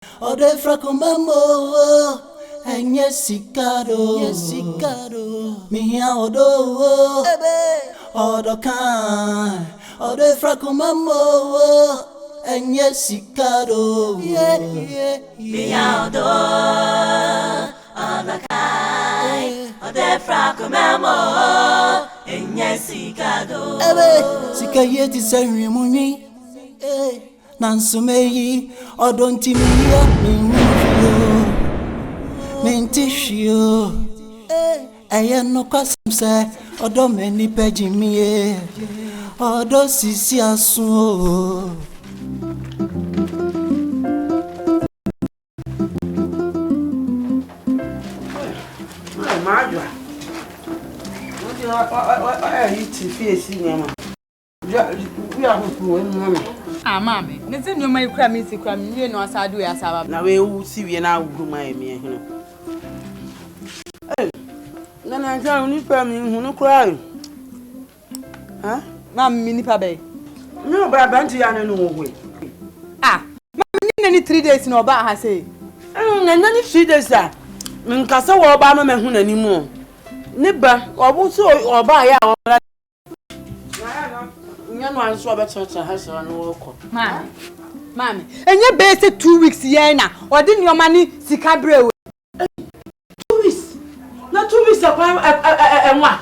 Ode frako mamo enye sikado miya odo odo kan ode frako mamo enye sikado miya odo odo kan ode frako mamo enye sikado sikaye ti senri munyi Nansumeyi, odontimia, mintishio. Aya no kwasamse, odomeni pejimie, odo sisi asu. Majwa. What you to face in we are going. Mami, nese nyoma ikura mi sikura mi ye no asadu ya saba. Na we wu si we na wu ma emi ehunu. Na nja uni pa mi hunu kura. Ha? Mami mi nipa be. No ba bantu ya no wo. Mami ni 3 days no ba ha say. Na ni 3 days a. Min kasa wo ba no me hu na ni mu. Ne ba obu so oba ya wo. No answer about has no Mami, and you base 2 weeks yena, or didn't your money sikabre? 2 weeks. Not 2 weeks and what?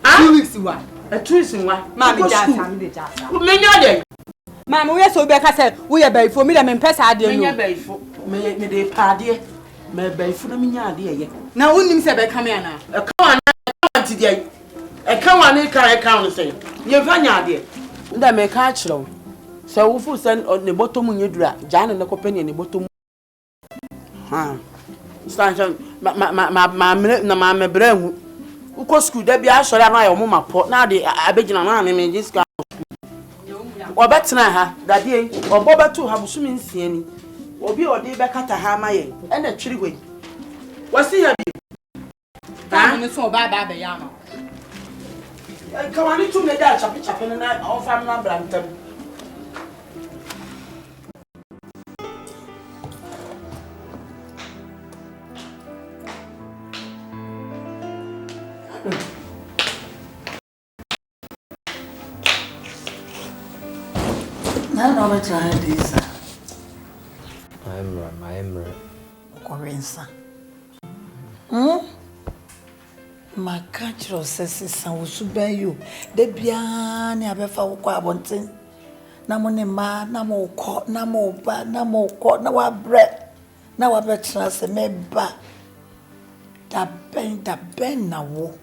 2 weeks what? A 2 weeks in what? Mammy, just Mamma, we are so back. I said, we are very for me. I'm in Pesa. I didn't me de party. Me bay for the minya dear. Now, wouldn't say, come here now. A come on today. A come on, I can't say. You're vanilla. That may catch low. So, who send on the bottom when you drag Jan and the company in the bottom? Stanton, my brain. Who could school there be I shall have my own pot now? The Abidjan man in this guy. Or better, that day, or Boba too have swimming seeing. Or be or day back at a hammer and a tree way. What's he? I'm so bad, baby. Yama. Come on, to me that chappy and I off I'm not Brampton. Now, I try this. I'm Corinsa. My catcher says, "Son, will subey you. The piano, I found quite wanting. No money, ma, no more court, no more bad, no more court, no more bread. Now I bet us a member. That bend now.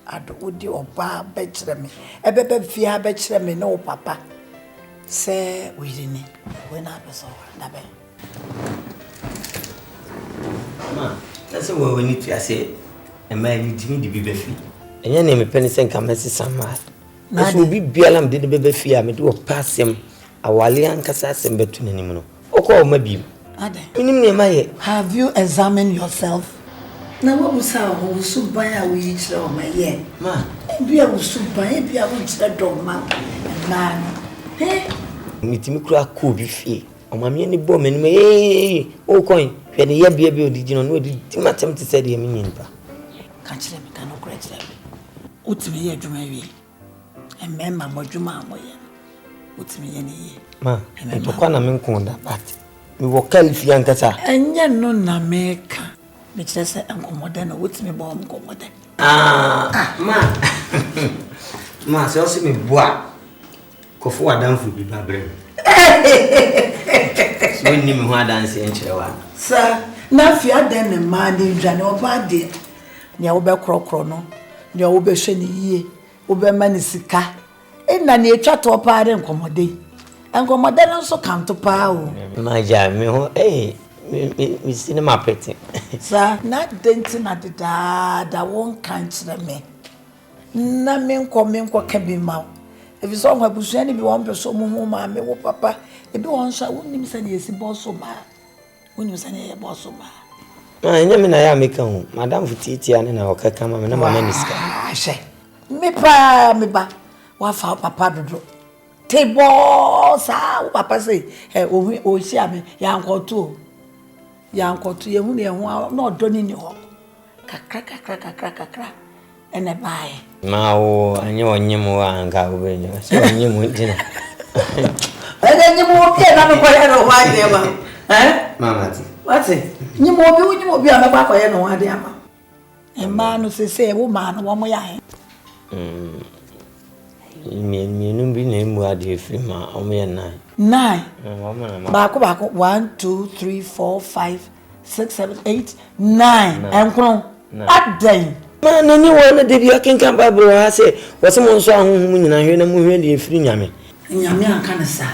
I'd would you or bar betray me. A baby fear betray me, no papa. Say, we didn't. When I was over, Ma, that's what we need to say. And my Jimmy the baby fee. And your name is Penny Saint Camercy Samar. That will be Bialam did the baby fee. I may do a pass him a Walian Cassassin between animal. Or call maybe. Have you examined yourself? Now, what was our who should buy a witch or my yen? Ma, be a should buy a witch that dog man and man. Eh? Meeting me crack cool be fee. Or my many woman may coin. When the year be able to do not do attempt to say the meaning. Catch them, cannot correct them. What's me here to marry? And men, my Mojuma, what's me any year? Ma, and to Quanam Conda, but we will call if Yankasa. And yet, no, Nameka. Which I said, Uncle Modena, what's me bomb go with it? Ma, so see me bois. Coffee down for be babbling. So when you want dance in Chewa. Sir, now if you are then a man in Jano body, near Ober Crocono, near Ober Sheni, Ober Manisika, and then you chat to a part and commodity. And Commodana also come to power. My jam, eh, we cinema pretty. Sir, not dancing at the dad, I won't cancel me. Namin coming what can be mouth. If it's all my bush, any be one person, mamma, me, papa, if you want, I wouldn't send you a boss of my. When you send a boss of my. I never know, make home, Madame Titian and our come and no one is. I say, me pa, me ba, what for papa to do? Table, sir, Papa say, oh, see, I mean, young or two. Young or two, you not done in your crack, and a buy. Mao, I know on you and go away. So you went dinner. And then you won't get on a white devil. Eh, Mamma, what's it? You won't be on the back of any one, dear. And man who say, woman, one way. You be named what you feel, my only 9. 9. Back 1, 2, 3, 4, 5, 6, 7, 8, 9. And grown. At day. Man, anyone that you can come back, I say, was someone saw whom I hear them really free yammy. Yammy can say.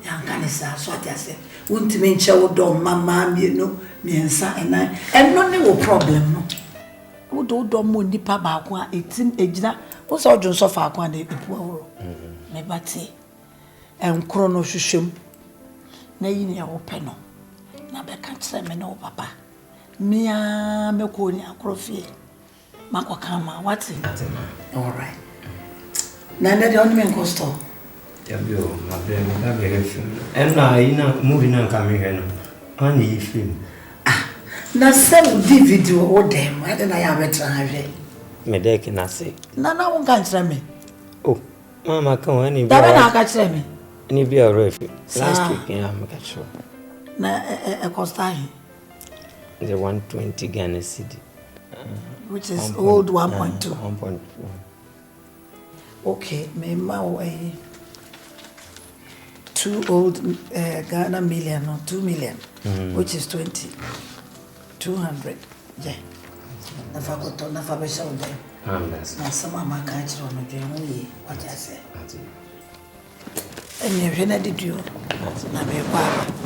Young can say, so I say, won't mean show dog, mamma, you know, me and son and no problem. No. Who don't moon the papa, 18 age now. What's all John so far? One day, poor never tea. And chrono shum. Nay, near open. Now, I can't say me no, papa. Mia me koni akrofie makwa kama what's it all right na ndade oni me nkosto yabio mabrem na be film and na ina movie na come here no ani film na sem DVD o dem I na ya betra have me dek na say na won kan kire me oh mama kan ani da na ka kire me ani bi already last week ya me ka show na e costa the 120 Ghana cedi which is old 1.2 1.1 okay me ma way 2 old Ghana million or 2 million which is 20 200 yeah na fa go to na fa be show dem na sama ma ka chiro no dwe ho yi what I say eni hwe na didu na be kwa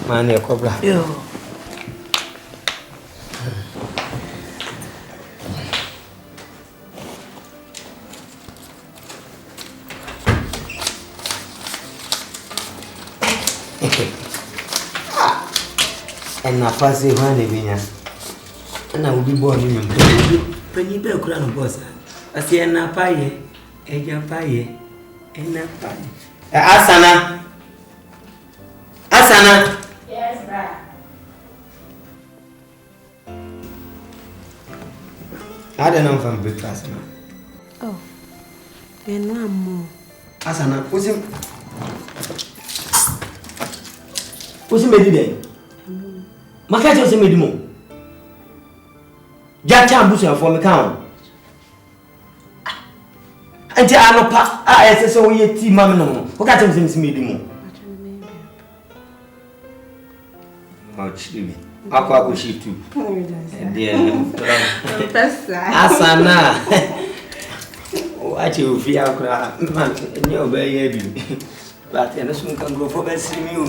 ma na ekobra yo and na fase hwan ebinya na obi born ni mpo pani be kura no boss asi na paye eja paye na paye asana Yes, bra. I don't know from breakfast man oh then one more asana usi medi dey makaje usi medi mo ja cha busu afọ me kan enti anopa ese so ye ti mam no o ka tell usi medi mo ma chiri akwa shi tu asana wache ufia akra man nyo be ye bi but ene sun kan go for be simi o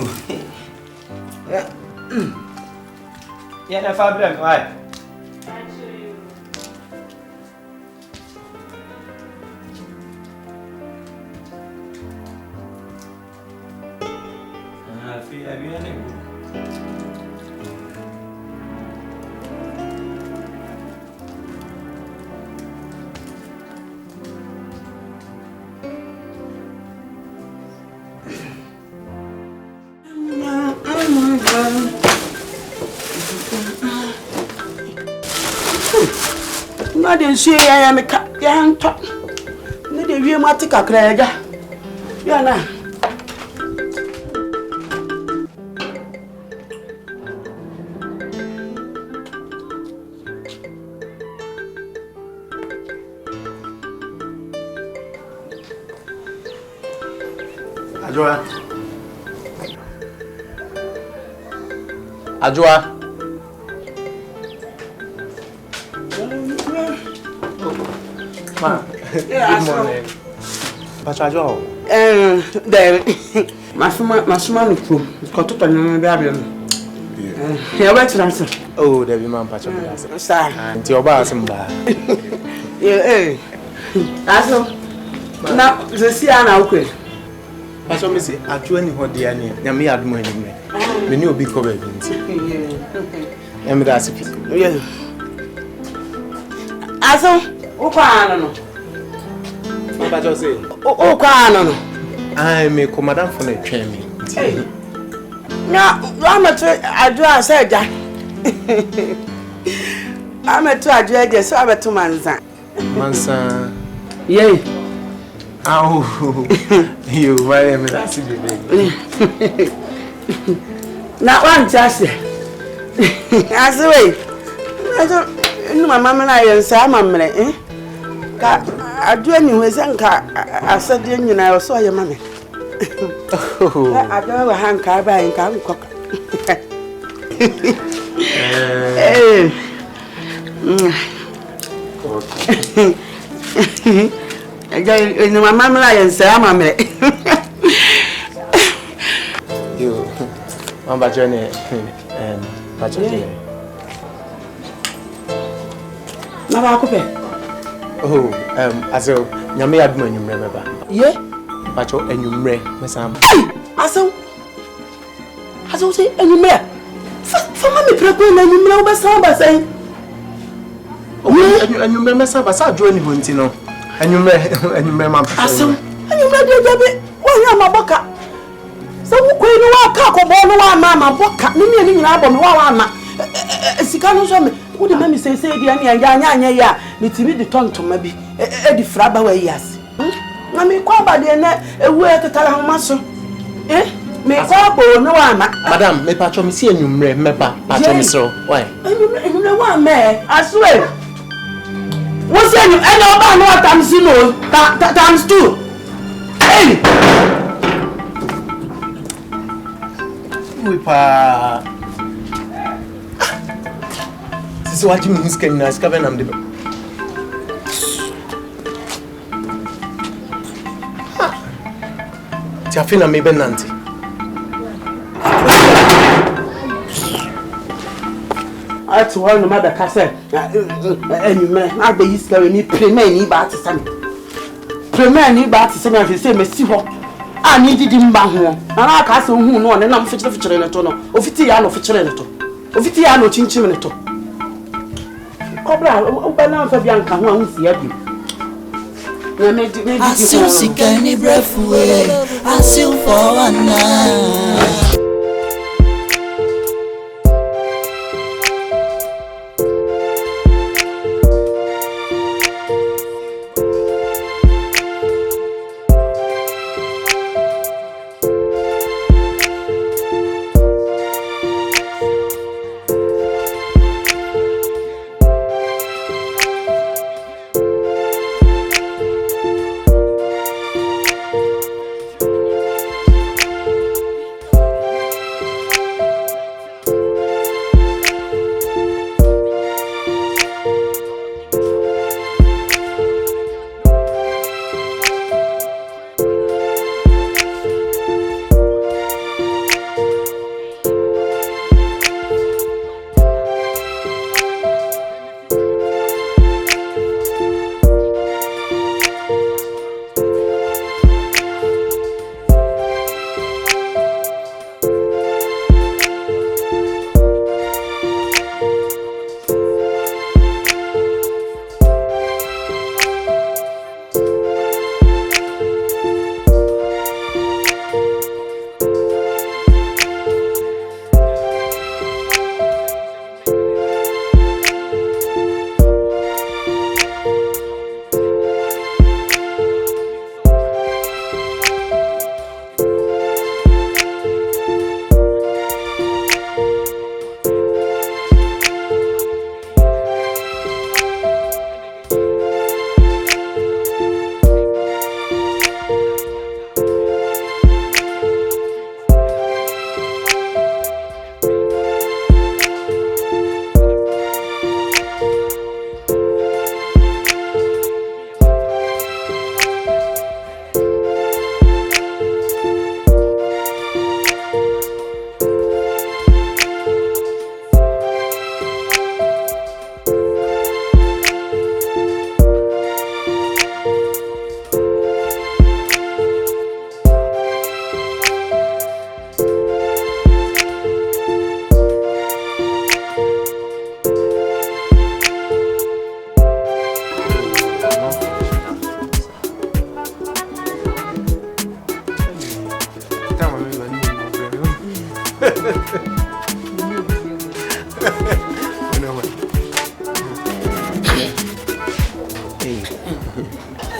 ya na fabric right fia viene na de nsu ya me ka ya nto ne de wie ma tika kra ya ya na Ajua. Ma. Good morning. Ajua. There. Masuma no pro. Ko to tanyo be abia no. Ya ba transfer. Oh, there be man pacho be ase. Sir. Nti oba asem ba. Aso. Na zesi ana ukwe. Pacho me say Ajua ni hodi ani. Nyame adom ani me. Me ni obi ko ba bi nti. Em da asipi. Yes. Aso, o kwa ano no. Pacho say. O kwa ano no. I me ko madam for na twa me. Na wa ma to adu aseja. Ameto adu eje so abeto manza. Mansa. Yey. Au. You why me that's the baby. Na wan chase. Aswe. Aso nu mama me na yensa amamre ka adu ani hwese nka asade nyina yo so ye mame. Adu wa hanka ba nka nkoka. Ni mama me na yensa amamre. You Mamba Johnny Patrick. Na ba ko pe. Oh, aso nyame adum anwumre meba. Ye? Pacho anwumre mesam. Aso say anwumre. Fama me preko na anwumre wo besa ba sai. Anwumre mesam ba sa adwo ni honti no. Anwumre mam. Aso anwumre de jabe wo ya maboka. Sa wo kwai ni wa ka ko bo no wa ma maboka. Ni me ni nyina abo me wa ma. Sika no so me wo de mami say dia ni anya ya mitimi de tontoma bi e di fraba wa yas na me kwa ba de na ewu etetala homaso me kwa bo no wa ma Madam me pacho me si anwumre meba pacho me so why anwumre wa me aswe wo se anyu ene oba no times no times 2 hey we pa so what you mean can na skaven am de ti afina me benanti ati wa no ma da ka se anwumre na be yiska we ni premier ni ba atesame premier ni ba atesame afi se me si ho ani didi mba ho na ka se hu no ne na mfikyere ne to no ofiti ya no fikyere ne to ofiti ya no chinchim ne to kobra ubana mfa bia nka ho ahunsi ya bi na me di Asil sikani brefuwe, asil for one night.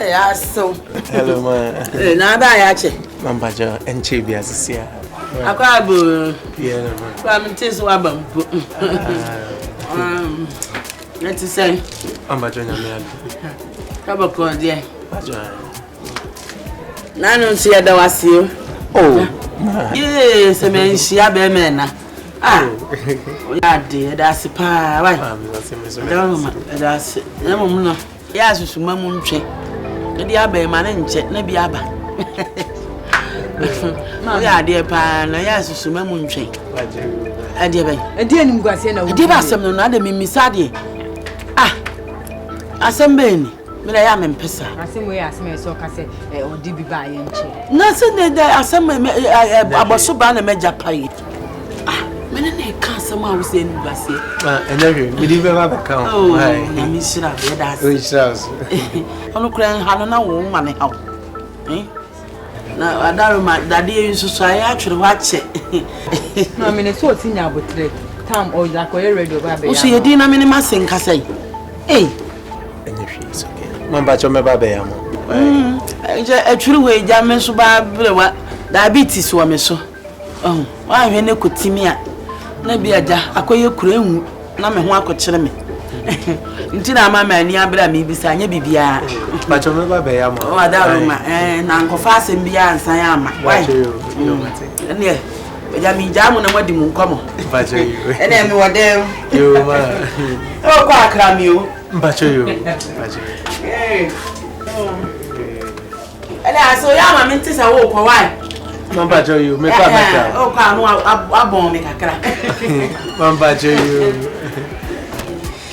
Yeah, so. Hello, ma. Now that I actually. Mambajo, and Chibi as a seer. I can't Yeah, I'm just wabam. Let's say. Mambajo, Come on, dear. Nano see a dawasio. Oh, yes, I mean, she a bemena. Ah, yeah, dear, that's a pa. Why? That's it. No, yes, it's Mamun check. The abbey man and check, maybe abba. Yeah, dear pa, yes, it's Mamun check. I didn't go say no. Did I some other Missadi? Ah, Assembly. I am in Pessa. I say, we ask me so can say, or did be by and check. Nothing that I was so bad a major pay. Ah, many can't somehow say, Bassy. And every we didn't have a count. Oh, I miss it. Which house? I'm not crying, Hannah, woman, how? Eh? Now, I don't mind that dear you so I actually watch it. No, I mean, it's what's in your book. Tom or like a radio baby. So you didn't mean my sing, can say. Eh? Mambacho me babe a true way, Jamen so bad, diabetes were me so. Oh, why when you could see me at Nabi Ada, I call you cream, Nammy Wako Chilme. Until I'm a man near me beside you, Bibia. But you remember Bayamo, and Uncle Fast and beyond Sayama. Why do you? And yeah, but I mean, Jam on a wedding come on. But you, and then what there? You, oh, quite cram you. But you, and I saw Yama mintis a walk for why. Mambacho, you make up. Oh, come on, I won't make a crack. Mambacho, you.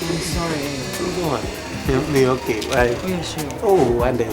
I'm sorry. Me okay, right? Oh, sure. Oh, one day.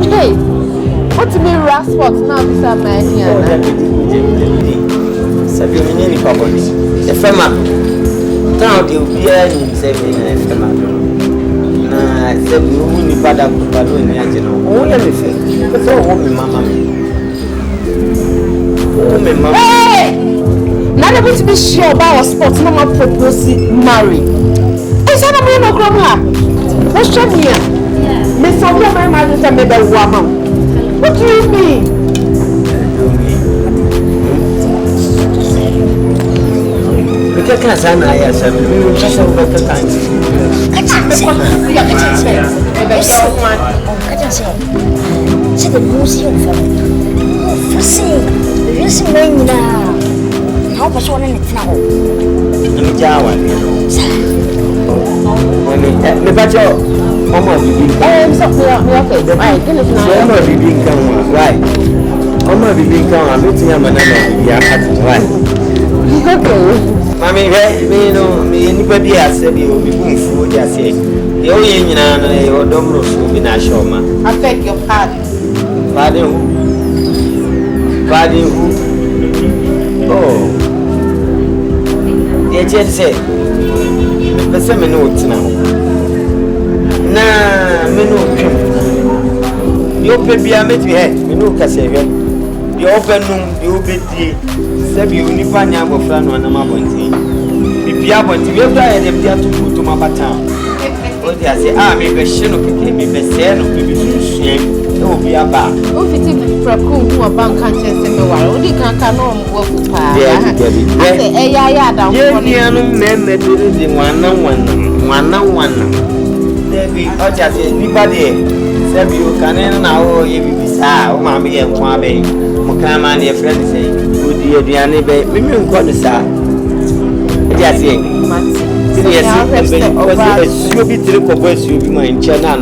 Hey, what do you mean Rassport now? This is my idea. Sabi onye ni pabodi. Efema. Town de obi ani sebi na efema. Na sebi omu ni pada kupalo ni aje no. O ye me fe. Ko o mi mama mi. O me mama. Hey! Na dey to be sure about sport no ma propose marry. Is that me no krom ha? What's your name? Me so me my just me be woman. What do you mean? Kaka sana ya sabi. Mimi sasa ubeka kanzi. C'est des musiques en fait. Je sais même là. Non parce qu'on est maintenant. Nijawa. Me bacho. Mama bibi. So me okay. Ai, kile tuna. Mama bibi nkanwa. Right. Mama bibi nkanwa metia manana ya katu. Right. Okay. Mami me no me nipa bi ase bi obi kumfu di ase. Ye o ye nyina no ye odomro so bi na shoma. I beg your pardon. Pardon who? Oh. The agent said, the same notes now. Nah, me no. You pay me a head, me no Cassavia. You open room, you be the Sabi Unipania of Flan on a Mabonti. If you have to to my town. What I say, maybe a shino became a best shame. No, be a bar. Oh, it's from who a bank can't say, well, only can't know what to pay. Yeah, down one. There be anybody. Sabi you can now, you be sad, mammy and Quabe. Mokama, your friend say, good dear Diane, baby, you got the sad. Yes, yes, you'll be true for boys, you'll be my in China.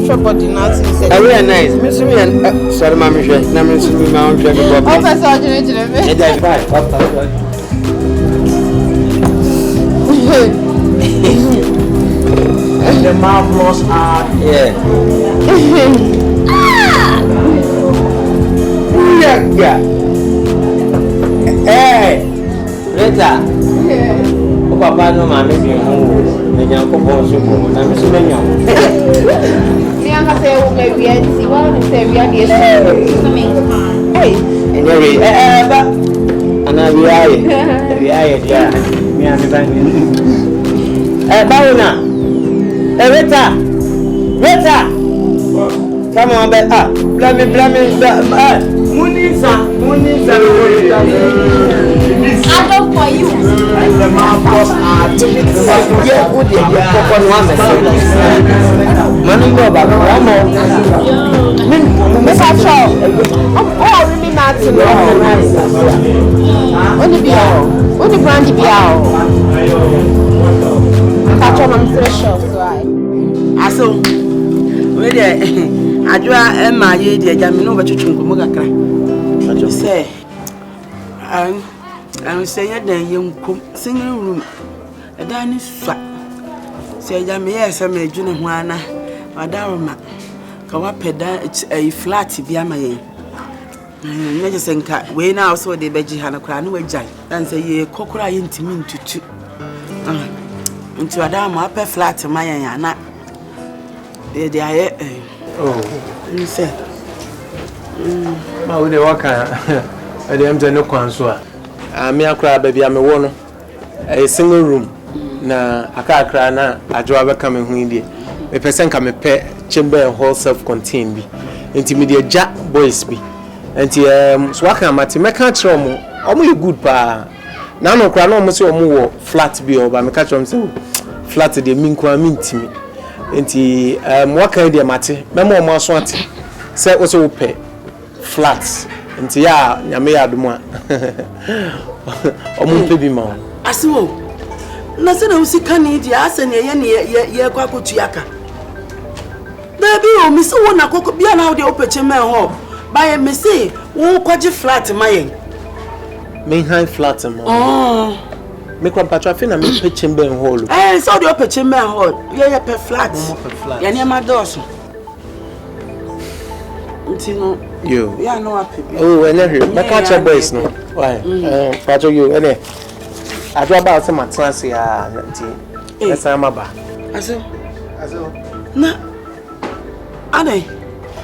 Somebody not say, very nice, Miss Me and sorry, Mammy, Miss Me, Mount And the marvelous art. Yeah. Yeah. Hey, Rita. Oh, Papa, no, Mammy, you young couple, so I'm so many. say, maybe I see one and say, we are here. Hey, and we are here. Me and the Bauna. Rita. Come on, blame. Munisa. I don't for you. And the marvelous art. Yeah, good. Money go back. Mr. Shaw. Oh, really not to know. Only brandy be out. Catch on, I'm so sure. Aso, where the Adra and my dear Jamino, but you can say, I'm saying that young singing room, a dining swap. Say, yes, I made Junior Juana, Madama, Kawapeda, it's a flat to be a man. Never think way now, so the veggie had a crown with Jai, and say, ye cockra into me to two. Into a dam up a flat to my aunt. They are, oh, you say, Ma we dey work at the empty no kwanswa. Me akra baby am wo no. A single room na akakra na adwa be come hu indi. Me person ka me pe chamber and hall self contained bi. Enti me dey ja boys bi. Enti so waka mate me ka kire omo you good pa. Na no kra na omo se omo wo flat bi oba me ka kire omo se flat dey min kwa mintimi. Enti waka dey mate me mo omo aso ate. Se wo so pe flats into ya nyame adoma omumpe bi ma asiwo na se na usika ni di ase ne ye kwakotu yaka baby o mi se wona kokko bia na de opeche men ho ba me se wo kwaje flat mayen me high flat ma me kwa patwa fe na me peche men ho lo so de opeche men ho ye pe flat ya ne ma doso ntino yo yeah no happy oh and here my catch boys no why patcho you and I draw about some trans ya nti let's am ba aso na ade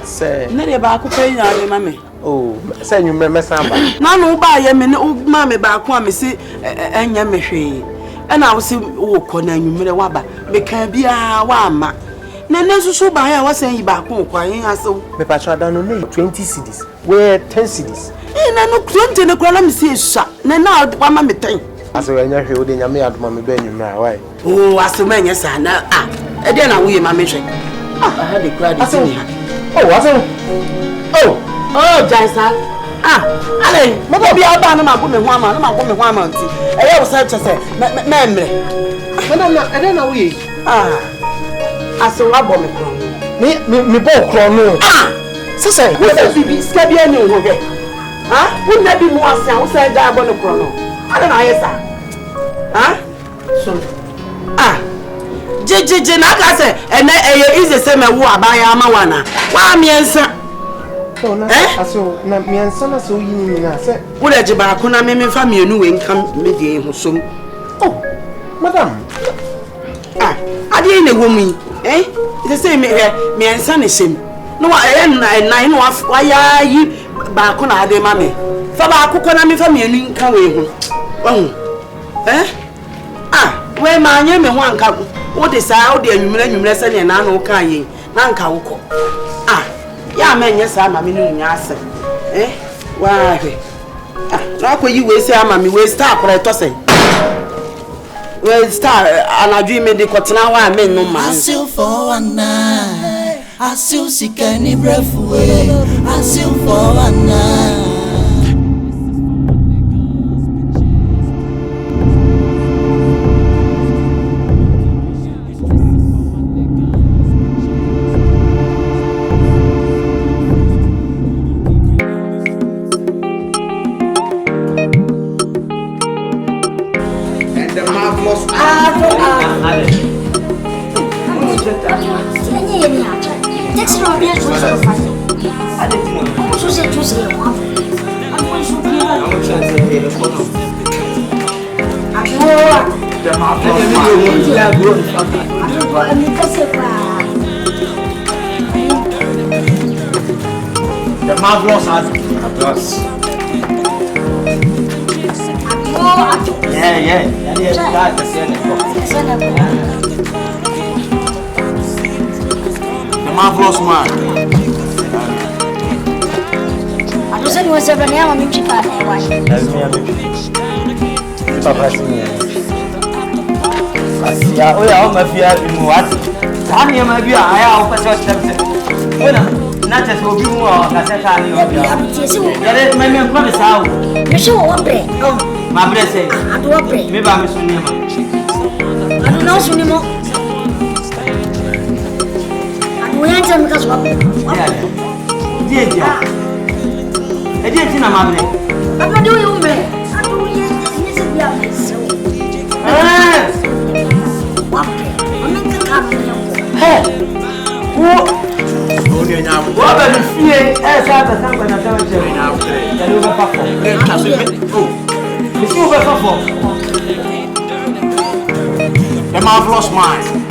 say na de ba ko pe nya de ma me oh say you me samba na no ba ye me ne ma me ba ko am se enya me hwe e na wo se wo ko na nwumre wa ba me kan bia wa ama na susu ba ya wasan yi ba ko kwa yin aso me patcho adano ne 20 cedis where 10 cedis na no 20 ne kwa na me se sha na wa ma me 10 aso enya hwe odi nyame adoma me ba nwumra why oh aso ma nya sa na e de na wo ye ma me hwe I had a crowd aso oh aso oh Jaisa ale mo ko bia ba na ma go me ho ama nti e ye wo sa chese me mre na e de na wo ye aso wa bo me kro me bo kro no sese wo se bibi ska bia ni ho ge wo na bi mu ase wo se ja bo no kro no ada na yesa so je na ka say ene is the same wo abaya amawana wa miensa aso na miensa na so yini na say wo le je ba ko na me fa mienu we nka me die ho som oh madam ade ne wo mu it say miensa ne sem no wa na no wa ya yi ba ko na ade ma me fa ba ko na me fa mienu nka we ho we ma anye me ho anka wo de saa wo de anwumre se ne na no ka yi na nka wo ko ya ma nye saa ma me no nya ase wa he na ko yi we se ama me we star pro to say we star anadwi me de kotena wa me no ma ASEW for one night ASEW sikani brefu ASEW for one night The marvelous applause. Yeah. The marvelous man. I don't say what's ever now. I'm in Chicago. Yeah, we are my fear in what? Tell me, my dear, I have a question. Not just will be more Cassetta. Let me promise how. You show one bread. My bread says, I do a bread. Maybe I'm Miss Nemo. I don't know anymore. I will answer because what? Dear, I didn't see my bread. I'm not doing bread. I don't hear this. One bread. I'm not the company. Hey! What about the fear? As I have a time the marvelous mind.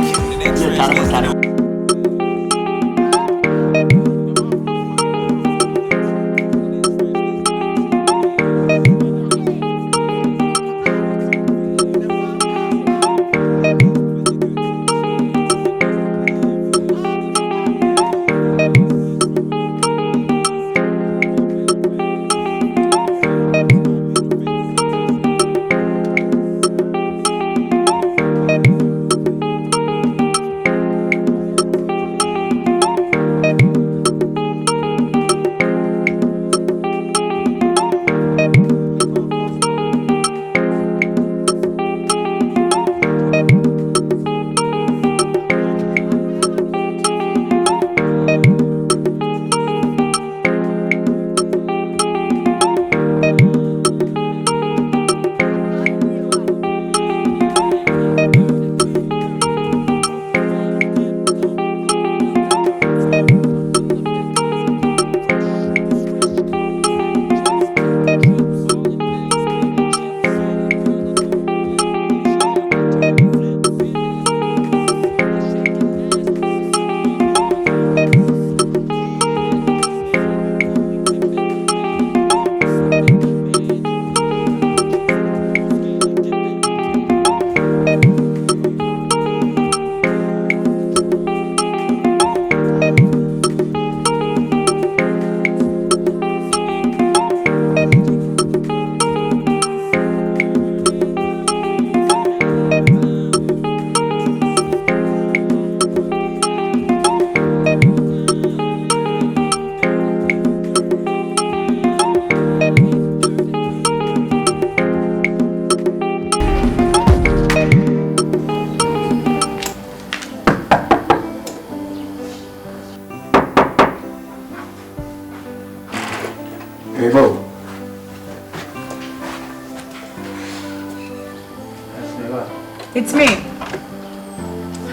It's me.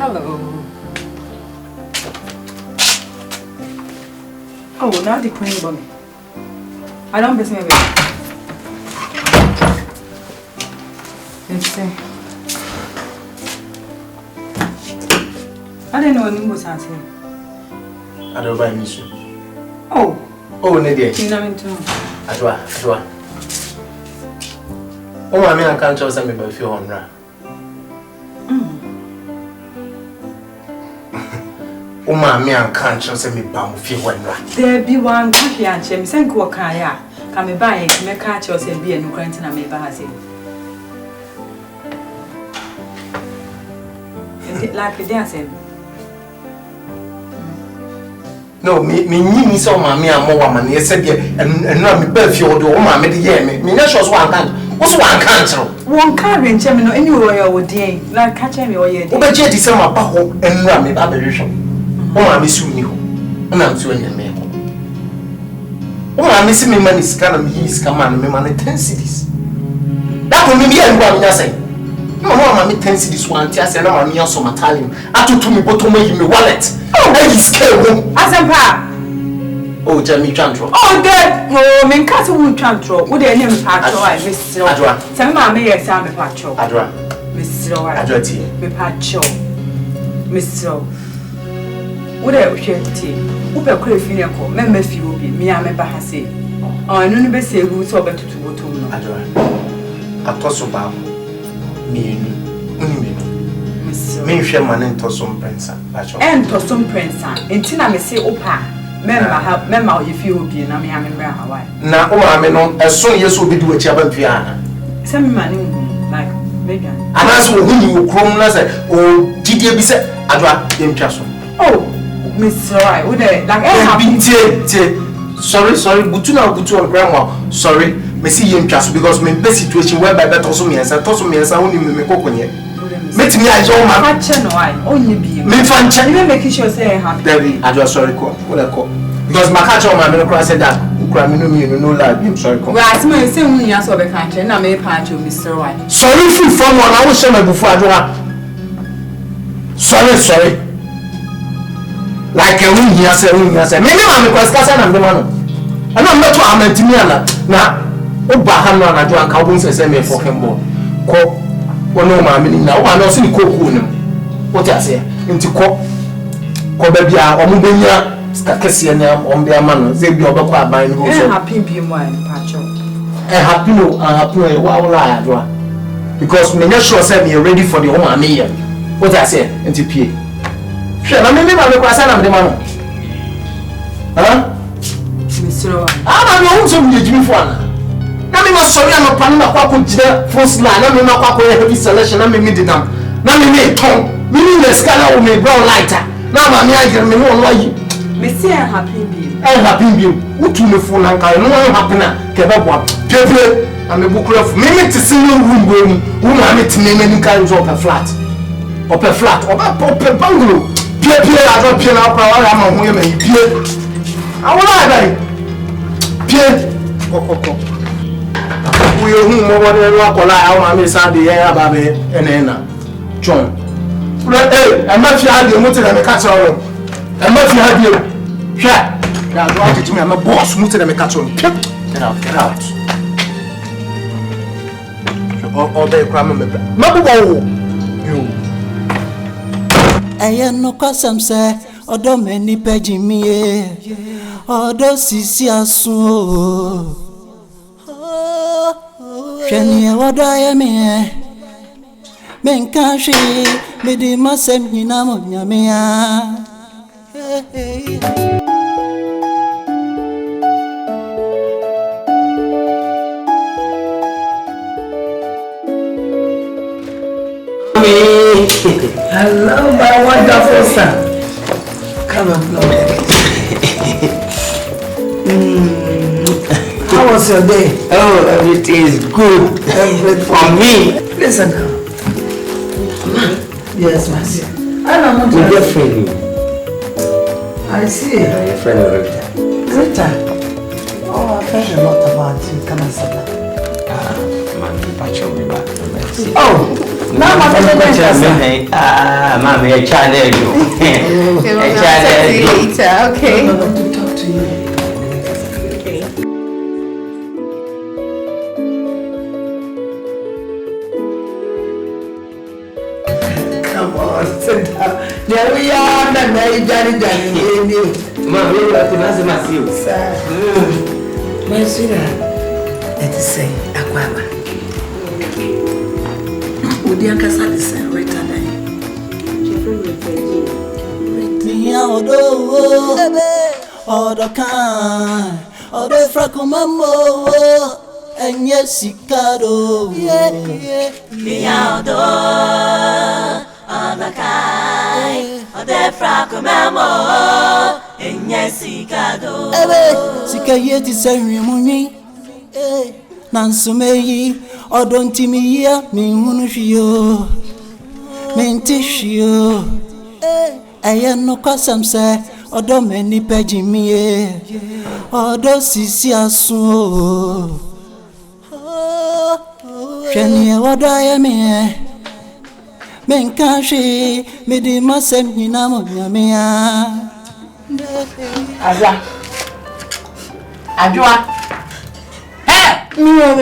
Hello. Oh, now the queen bomb. I don't miss me. Let's see. I didn't know what was happening. I don't buy me soon. Oh. Oh, Nadia. You know me too. Adwa. Oh, I mean, I can't trust me by few hundred. Oh, my man can't trust me by few hundred. There be one country and Jim send go kaya. Come by it, make catch us and be a new quarantine and maybe has it. Like a dancer. No, me so mammy and more woman, yes, said, and not me birth your door, mammy, me not sure one can't. What's one can't? One can't reach him anywhere or day, like catching me or ye. But yet, it's my baho and ram me aberration. Oh, I miss you, and I'm doing your mail. Oh, I miss me money scan of his command, me money 10 cities. That will be a one, I say. No, mammy 10 cities one, just and I'm also my time. I took to me, but to make him a wallet. Oh, I scared. Asampa. Oh, Jamie Chantro. Oh, dead. Oh, men cat won't chantro. Would they name Patro? I miss Adra. Some mammy, yes, I'm a patro. Adra. Miss Adra. Me patcho. Miss Would I share tea? Who per crayfinical, member few be me, I'm a bahasi. Oh, I don't say who's over to go to Adra. A toss about me. Me share my name to some prince. And to some prince, and Tina may say, Opa, member, if you be, and I am in Hawaii. Now, oh, I mean, as soon as you be do a chabon piano. Some money like Megan. And as for whom you chrome, oh, GD be said, Adra, them Chasso. Oh, Miss Roy, would I like sorry, Butu, grandma, sorry, Missy Yim Chasso, because my best situation whereby that also means I toss me as I only make coconut. Meet me, I saw my channel, only be. Me fan channel, making sure say happy. Debbie, I just sorry, what I call. Because my catch on my middle said that, no lie, I'm sorry. Well, I smell the same when you saw the country, and I may part you, Mr. White. Sorry, from one, I will share my before I do. Sorry. Like a wing, yes, maybe I'm a question and the one. And I'm not to Amantimiana. Now, Obahana, I do a cowboy says, I'm a fucking boy. Oh no, my meaning now, I don't see KOO. What I say, into baby, or Mubia, Stakasian, on their man, they be over by the happy be mine, Pacho. Happy, wow, lie, because me not sure said me ready for the home army. What I say, into P. Shall I maybe my request and the man? Huh? Mr. I don't know who's Jimmy Fwana. I mean, sorry, I'm a pan of first line. I mean, not heavy selection. I mean, did them. Now, me tongue, meaning the scanner will make brown lighter. Now, my man, me won't lie. Missy, I'm happy being. I'm happy being. Who to me for like I know I'm happy now. Kebab, Pepe, I'm a book of maybe to see no room going. Who I met me many kinds of a flat. Up a bungalow. Pepe, I don't pay out power. I'm a woman. Pepe, I will lie. Pepe, we are more than one collar. I'm a Sunday, Ababe, and Anna. John. Hey, I'm not sure the motor and the castle. I'm not sure you. Shut. Now, to me, I'm a boss, motor and the castle. Get out. All day, Crammer. You. I am no custom, sir, or don't many paging me, or those see us so. Shania, what I am here. Men can't she, Midi must send me now, Yamia. Hello, my wonderful son. Come and blow How was your day? Oh, everything is good. For me. Listen now. Yes, my dear. I don't want to. With your friend. I see. Your friend Rita. Rita. Oh, I've heard a lot about you. Come and sit down. Man, patch on me back. Oh. Mommy, a child. Okay. I'm going to talk to you. Come on, sit down. There we are, Johnny. Mom, you have to answer my seal. My sweetheart, let us say, Aquaba. Would you have the same return? Odo kan, odo frakumamo, enye sikado. Miado, odo kan, odo frakumamo, enye sikado. Sikaye ti seri munyi, nansumeyi, odo ntimiya minhunushiyo, mintishiyo. Eye no kwasamse odo meni pejimie odo sisi asun Sheni odo aye me menkashi medi masem hina mo nyamia Ajwa Hey Million.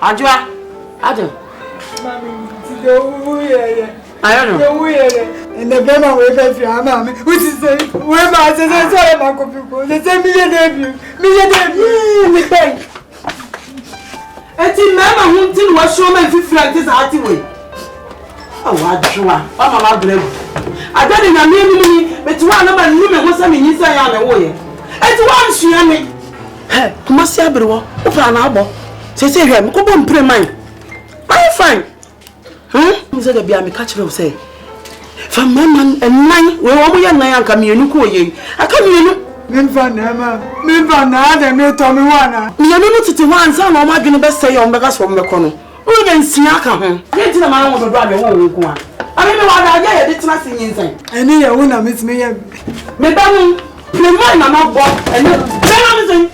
Ajwa Adam Mommy, yeah. I don't know. And the Bema will have your mammy, which is where my sister saw my people. The 10 million debut. And in Mamma Hunting was so many francs at the way. Oh, what you are? Mamma, I don't know me, but one of my women was having his eye on the way. And once she had me. Must have been over an hour. Say, him, go on, pray mine. I'm fine. Nze de bia me catch me say fa man ennan we wo ye nan anka me enu ko ye aka me enu Me van na de me to me wana me enu no tete wan sa na o ma dwene be say o mbeka so mbeko no o ye nsia aka ho ye ti na ma wo do abe wo ko a abi me wa da ye de tena se nyinsan eni ye wo na me ye me ba mu play na ma bo enu be na me say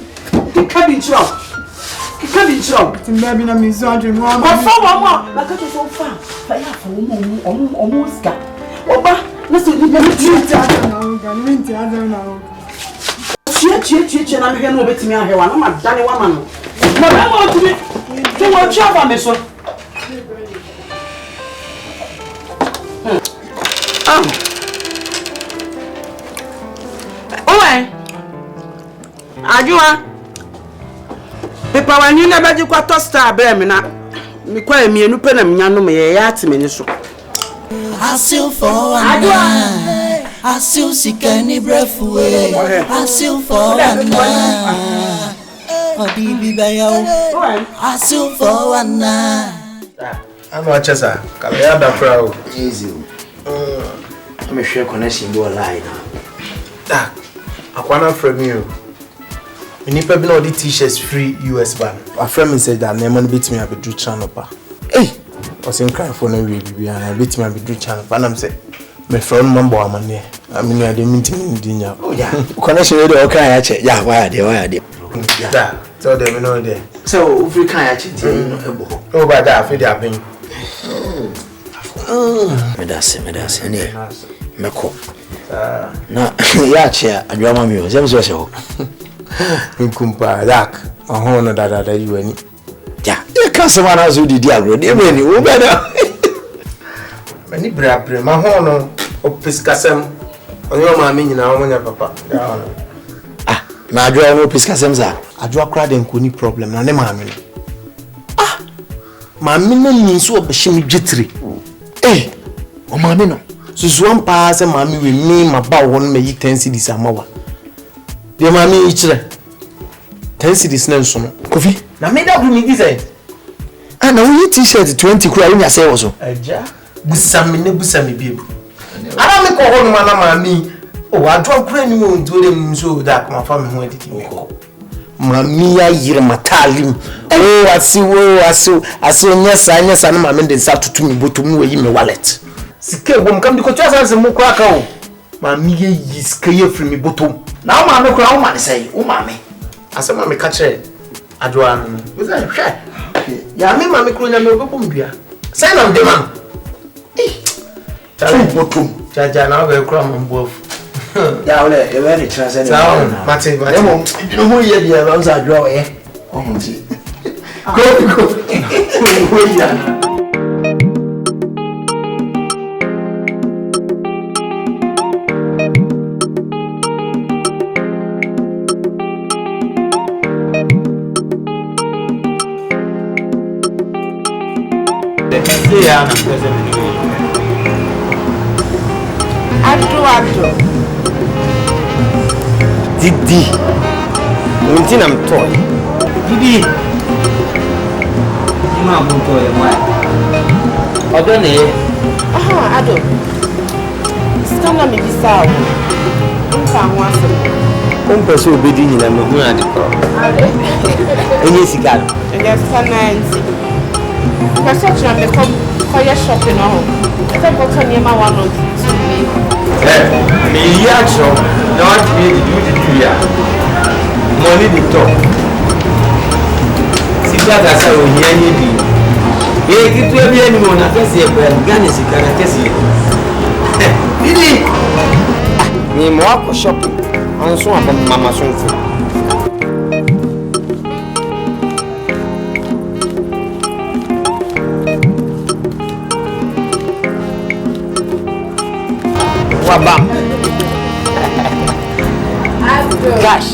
ki cabin chop Timbabi na mizo adwe mo ama fa wa mo na ka so fa ya fa omo ska oba na so ni me minti adana Chie na me hwe no obetimi ahwewa na ma dane wa ma no na ba mo tumi to wo twa ba me so Owe Ajua Pepa wani na baji kwa tosta abre me na me kwa emienu pe na mnya no me ye ya atime so Asil for one Asil sikani brefuwe Asil for one Odi bibayo Asil for one Ano achesa kabea da crowd easy me share connection do line da akwana from you Nipa bi na odi t-shirts free US ban. A friend said that name bit me abi do channel pa. Eh, was in cry for no we bi and bit me abi do channel pa. Nam say me friend mambo amane. I mean I dey meeting di nya. Oh yeah. Connection dey o kan ya che. Yeah, why there. Da, tell them you know there. So, if we kan ya che ti no ebo. Oh ba da fi dey happen. Me da se ne. Meko. Na ya che adwama mi o. Zem so se ho. Nkumpa yak ahono dada you ani ja e kasema na zo didi agro de me ni wo be na mani bra ma hono o piskasem onyo ma me nyina wo nya papa na adwo no piskasem za adwo akra de nkoni problem na ne ma me no ma me no ni so obehim gitri o ma me no susuam pa se ma me we mi ma ba wo no me yi 10 cedis amawa de ma me yi kire 10 cedis na nso no kofi na me da bru mi design na wo t-shirt 20 kura nya say wo so aja busami bi ara me ko ho no na ma mi o adwo kura ni wo ndo dem nso da ma fa me ho editi me ko ma mi ya yire matalim asiwo nyesa na ma me de sa tutu mi botum we yi me wallet sike wo mkam di ko twa sanse mu kura ka o ma mi ye yi sike ye free mi botum na o ma me kura o ma ne say o ma me asema me ka kire adwo anu we say hwe Ya me ma me kro nya me obebom bia. Say na de man. Tell botum. Jaja na we kro am bof. Ya ole e we ni transe ni. Martin. No mo ye dia ba unsa adwa we. Oh nti. Go. Wo ya. Yeah, I'm present. Ado. Didi. Untina mtoy. Didi. Ima mtoy mwa. Odone. Aha, Ado. Stana mi bisao. Nfa nwase. Kompeso obedi nyina me hu ade kro. Ade. Enye sigalo. Enye sananti. Kasi tuna me koye shopping no. Ese bottle ni ma one on to me. Me yacho not be the ya. Money the top. Sika da sa o hiya ni bi. Ye kitu e bi ani mo na kesi e ba gane sika na kesi. Didi. Me mo akọ shopping. Anso abọ mama so nfu. Wabam. Gosh.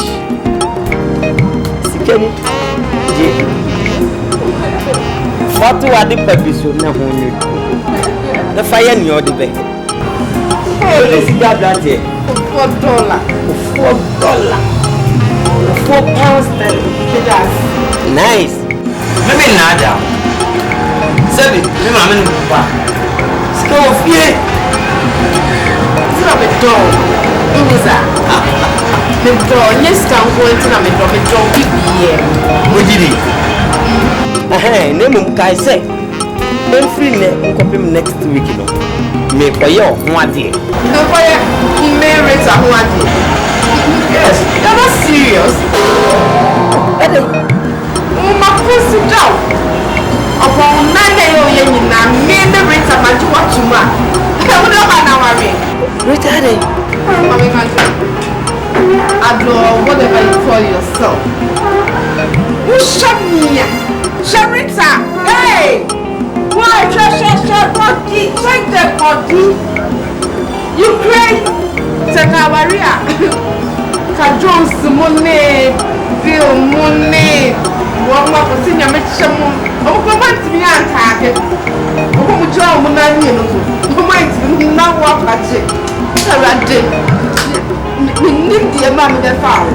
Sikeni. Je. Fatu ade pabiso na honu. Na fire ni odi be. Hey, this guy that here. $4. £4. Nice. Maybe nada. Sebi, me mama ni papa. Sko fie. Me dog. Uza. Me dog. Yes, can go into me dog. Me dog big here. Mujiri. Name kai say. I'm free next week no. Me for your one day. No for you married a one day. Yes, you're not serious. My pussy down. Upon 9 a.m. na me the rate of my watch you man. I would not have worry. Retarded. Adore whatever you call yourself. You shut me. Sharita. Hey! Why? Body. Check the body. You crazy? Takawaria. Kajon Simone. Bill Money. One more for senior Mitchell. Oh, come on to me and target. Oh, we draw money. Come on to me now. Walk at it. We need the amount of the farm.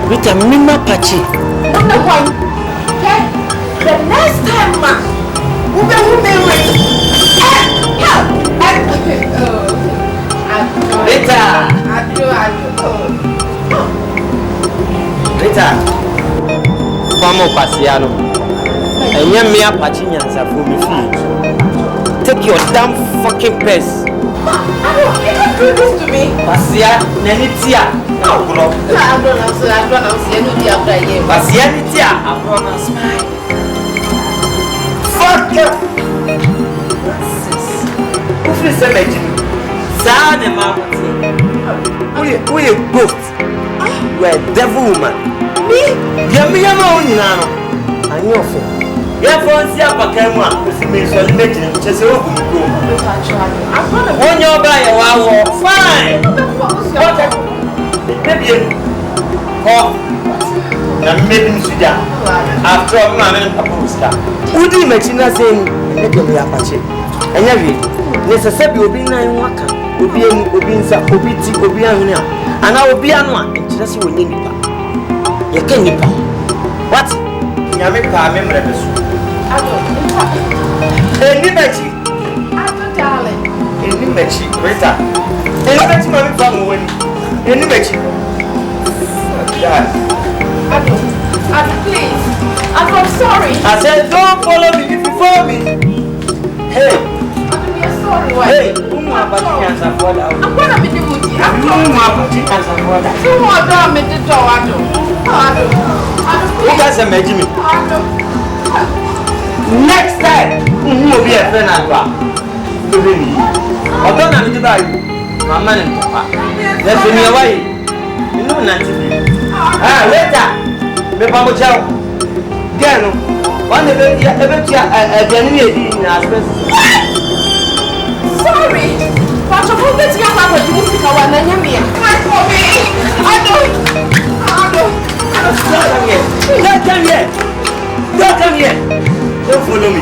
With a mima patchy. The next time, ma, we will be ready. Rita, Famo Pasiano, and young me up Pachinians are for me. Take your damn fucking purse. You can't do this to me. Pasia, Nenitia. No, bro. I don't know. Pasia, Nitia. I'm gonna smile. Fuck you. Who feels so much? Sad and mamma. Who you both? You are a devil woman. Me? You're me alone now. I'm your friend. You're from Siapa, with me, so you make it just go. When you're by a wow, fine. Maybe maybe Sudan. After all, I'm a poster. Would you imagine us saying, let me Apache? And every necessary will be 9 waka, will be in Obinsa, Obiti, Obiana, and I will be on one. Just you will need Nipa. You can Nipa. What? Yamika, member. I don't darling. Any Mechi, Rita. Any Mechi, my family. Any Mechi. Please. I'm sorry. I said, don't follow me if you follow me. Hey. I'm sorry. Hey, I'm gonna be the moody. I'm going to you guys are making me. Next time, who will be a friend and back? I don't have to buy my money. Let's be away. You know, nothing. Later, the Bambo Chow. Girl, one of the Sorry, but you won't get your mother to this one and you for me. I don't. Don't come here. Don't come here. Don't follow me.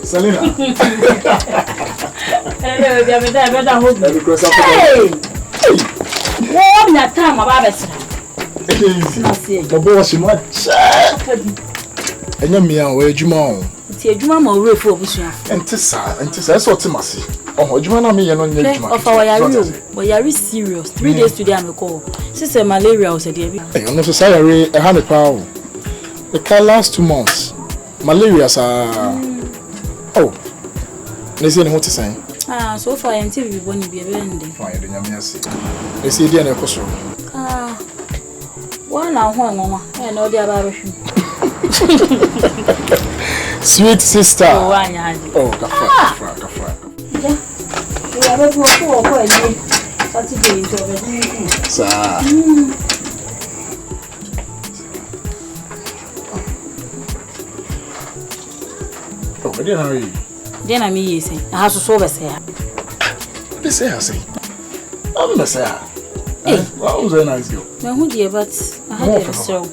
Selena. Hello, dear, better hold me. Hey! What in that time about it? The boss, you much. And you mean, where you mount? It's a Juma or roof of Bushia. And Tissa, that's what Timothy. Oh, you want me and on your of our room. But you are serious. 3 days today, I'm a call. Sister malaria was a dear. I am necessarily 100 pounds. The car last 2 months. Malaria's oh, let's see what to say. Ah, so far until we want to be a bend. Fine, then you see. Let's see the other question. Ah, one hour, and all the other. Sweet sister. Oh, I had. Oh, Kafra. Yeah, we have a poor Saturday into a sir. Oh, I didn't hurry. Then I mean, say, I have to solve a say. They say, I'm a say. Hey, what was a nice girl? No, who dear, but I had a so.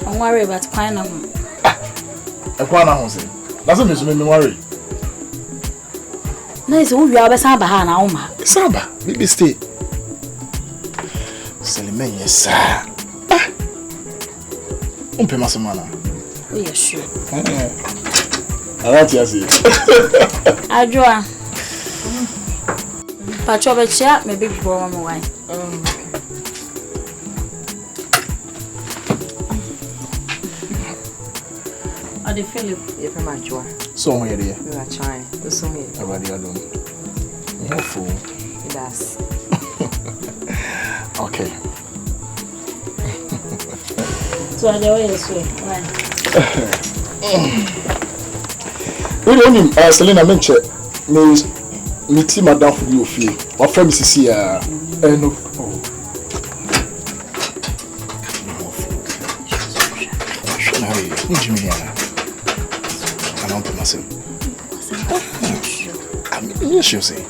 I'm worried about finding them. I can't say. That's a miss me worry. Nice, who you are Saba Hana Oma. Saba, maybe stay. Selimen, yes, sir. Umpe Masamana. Oh, yes, sure. I want to see. I draw. Patrol chat, my big bro on my wife. I did feel it from my joy. So, here, dear. We are trying. The song here. I already don't. No fool. It does. Okay. So, I know it's way. We don't Selena mentioned me team madam for you feel. My friend Mrs. No. Yes, you say.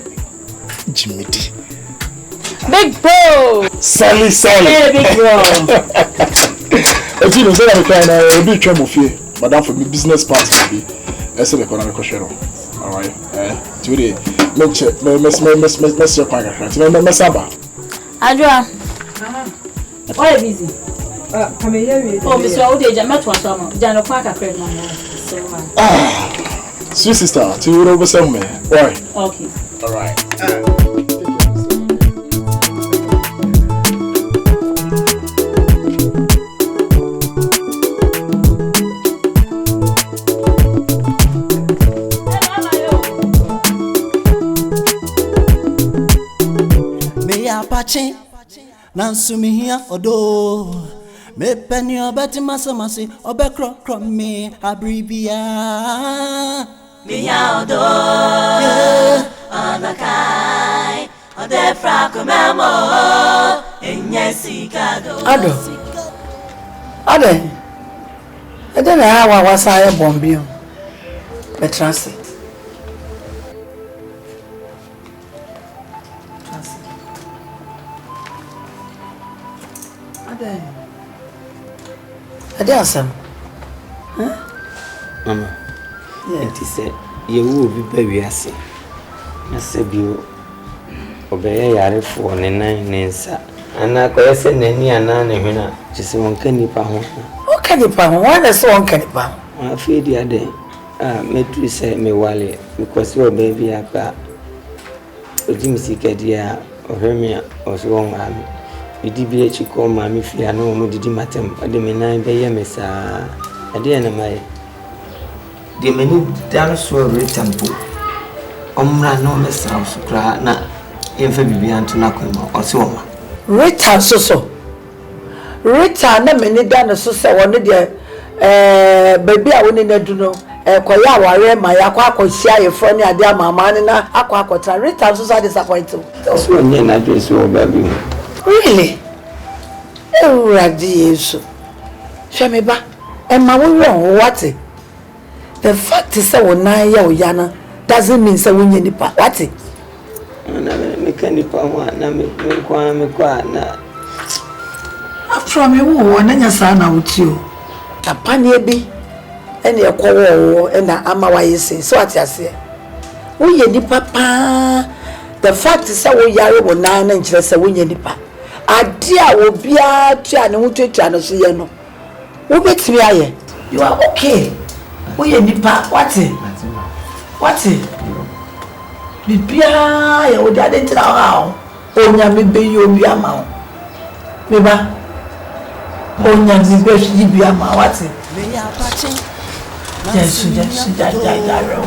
Jimmy D. Big bro! Sally. Hey, big bro! If you know, say I'm kind of a bit trouble for you. Madam for me business partner. I said, economic share. All right. Today, mess your pocket. Remember, Saba. Adra. Why are you busy? Come here. Oh, Mr. Ode, I met one summer. Jano Parker credit my sweet sister, to you over somewhere. Why? Okay. All right. Apache Nansumi here odo me penny obeti masamasi obe cro me abribia me ya odo anakai ode frako memo enyesikado ade ede na hawa wasa e bombio betrance Ade asam. Mama. It is a you will be very assy. I said you obeye yare fo ne nan ne nsa ana ko yese nani ana ne hwena chise won kanipa ho o kanipa ho wana so won kanipa afi di ade metu se me wale because we baby apa ojimi sikadia ohwemia oso won ami idi bi echi ko mami fia no mo didi matem ade me nan be ye mesa ade na mai de menu dan so retampo omra no mesa usukra na yemfa bibia nto na kwema oso won Rita so Rita na meni dan so se won de baby a woni na du no koya aware ma ya kwa akohia yefro ne ade amama ne na akota Rita so disappoint so onye na do so baby really Radi Yesu Shemeba Emma we won what the fact is say won na ya oyana doesn't mean say won nipa what na me kanipa ho na me kwa na after me wo na nya sa na wuti o apane bi ene ekowo ena ama WAYOCE so atiase wo ye nipa pa the fact is say wo yare wo na nkire say wo ye nipa ade a wo bia tua ne ho tuatua no so ye no wo betimi aye you are okay wo ye nipa what bibia ya wo dade ntira ha onya me be yo bia ma wo me ba onya me be yi bia ma what yes ja ro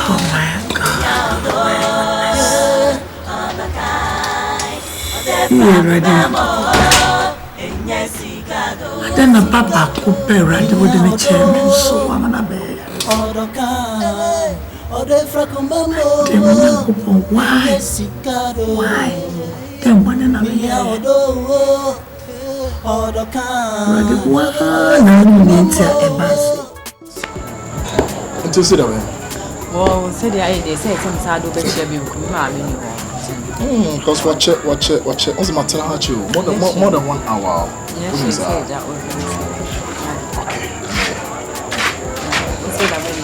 oh my God you ready then the papa coupe right with the chairman so I'm gonna be why then one and well, said they say some sad over here being because watch it. What's my tell you? More than 1 hour. Yes, she said that was okay. Let's say that very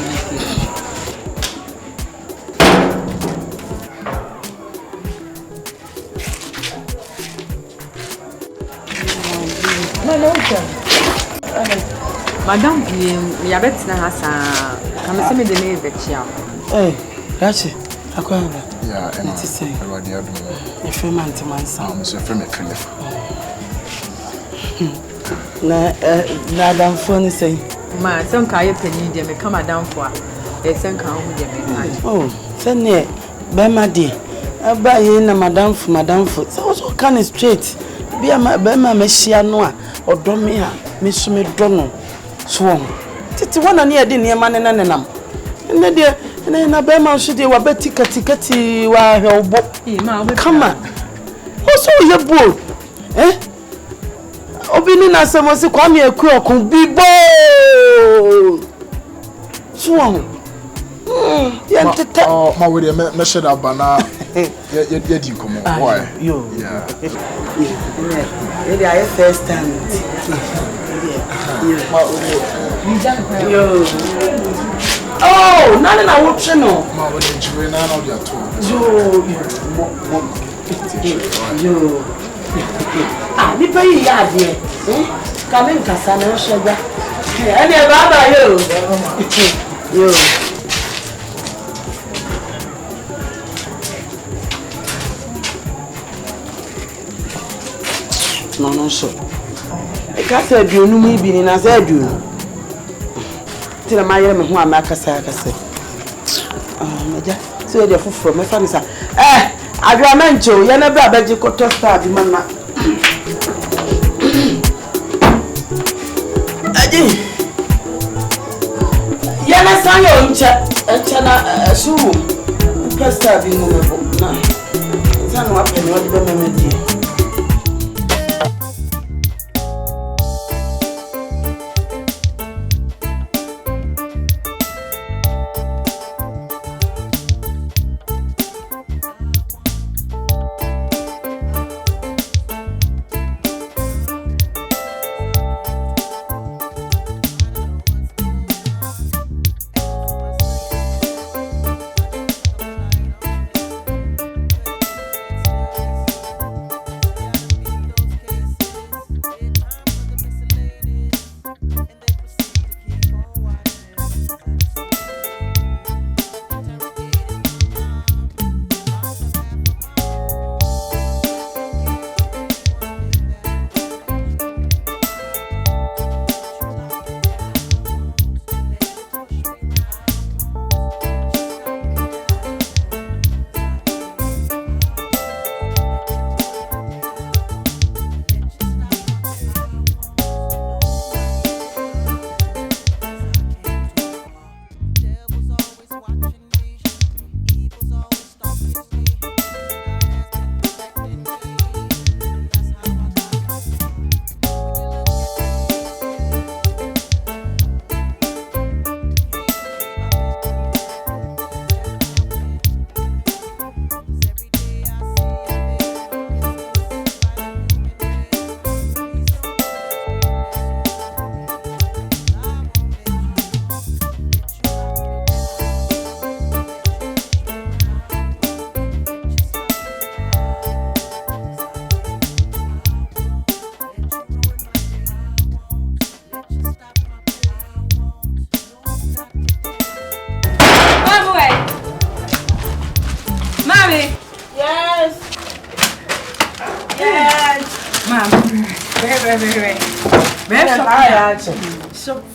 Madam, you bet na come see me the name betcha. Eh, Rachi, akwa. Yeah, and it's say. Everybody are doing. Your friend man to man son. Mr. Friend Philip. Na dan phone say. Ma, some kaya penny dem me come down for. E sen kan hu dem. Oh, send ne be ma di. Aba ye na madam for. So can straight. Be ma me hia no a odo me a me so me do no. So titi wana ne ade ne ma ne nam. Ne de na be ma so de wa beti katikati wa hwebo. Come on. Also you bold. Obini na semosi kwa mi eku okun bibo. So ma we me share that bana. Yeah, di komo. Why? Yo. Yeah. Yeah, first time. Yo. Oh, none na wo twe no. Ma we dey twe na na dia to. Yo. Ah, ni pe yi ya de. Come in kasa na shega. Ani baba yo. Yo. No so. E ka se aduonu mu bi ni na se aduonu. Ti na ma yere me ho a ma kasa. Meja. So dey fufuro me fa ni sa. Adwa mancho ye na bra baji ko tosta bi mana. Aji. Ye na san yo nche na suru. Tosta bi mo mebo. Na. San wa pe ni wa be me di.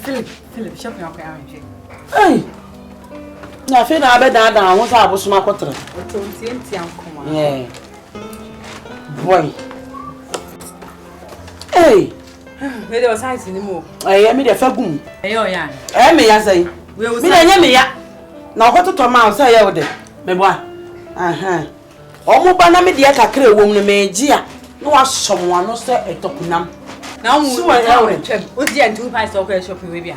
Philip, shop your car. Hey! Na fe na abeda da won sa abosoma kotre. Oto nti ankoma. Yeah. Boy. Hey! Me dey size ni mo. Eh, me dey fagum. Eh yo ya. Me ya say. Me na nya me ya. Na okototo ma o say ya wo de. Me boa. Aha. Omo ba na me de kakra ewom no me gia. No wa som wa no say etokunam. Na wo so ya wo twem. O di an 2 pies okay shop we bia.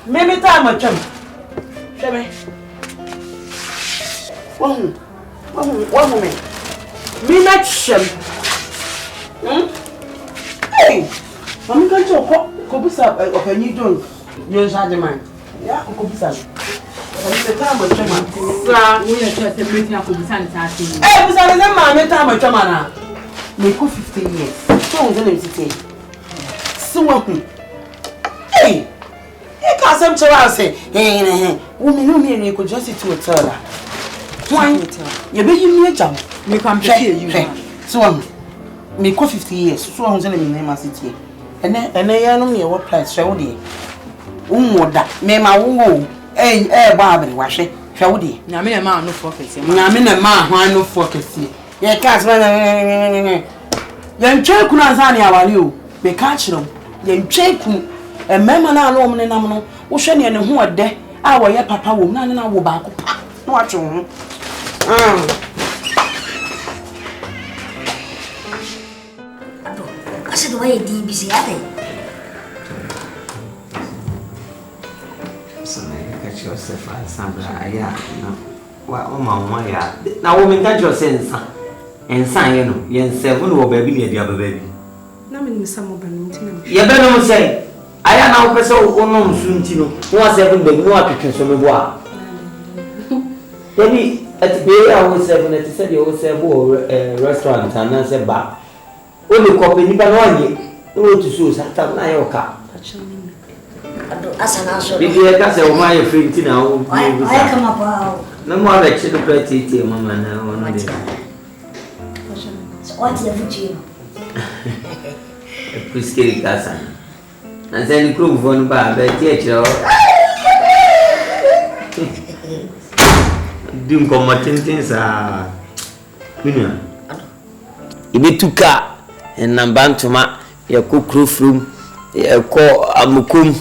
Me ta ma twem. Sheme. Wahu me. Me na twem. Hey. Mami kan cho ko busa ofanyi don. Yo shaje man. Ya ko busa. Me ta ma twem. Sa wo ya twa se meeting ko busa ni ta ati. Eh busa le ma me ta ma twem na. Me ko 15 years. So on dem sitting. So wahu. Hey. E ka sem chira say wo me no me ni ko just to hotel la. Why? You be you me jam. Me come pay you. So wahu. Me ko 50 years. So on dem me name city. Ene ya no me wo price hwe wo de. Unwoda. Me ma wo ba abere wa hwe. Hwe wo de. Na me na ma no focus. Na me na ma hwan no focus. Ye ka so ye ntwe ku na san ya wale o. Me ka kire ye ntwe ku emema na no omne nam no. Wo hwe ne ho ode a wo ye papa wo na na wo ba ko pa. Na wa twe ho. Asa do way di bisi ate. Sana catch yourself ensemble aya na wa o ma ya na wo me catch yourself ensan ye no ye seven wo ba bi ne dia ba bi na me ni samo ba no ntina ye be no say aya na wo pese wo no nsu nti no wo seven ba bi no atwetwe so me bo a Debbie at be I was 7 at said you say restaurant and I said bar. Only copy ni ba no ye. No to so sata na yo ka. Asa na so. Bi ye ka say o ma ye free nti na wo. Ai come up wow. Na mo ala chi do plate ti mama na ono de. So what you fuji. Puskeri casa. Na se ni club vonu ba be ti e chiro. Dim ko matintin sa. Minia. Ibetuka enambantuma ya kokro from ya ko amukum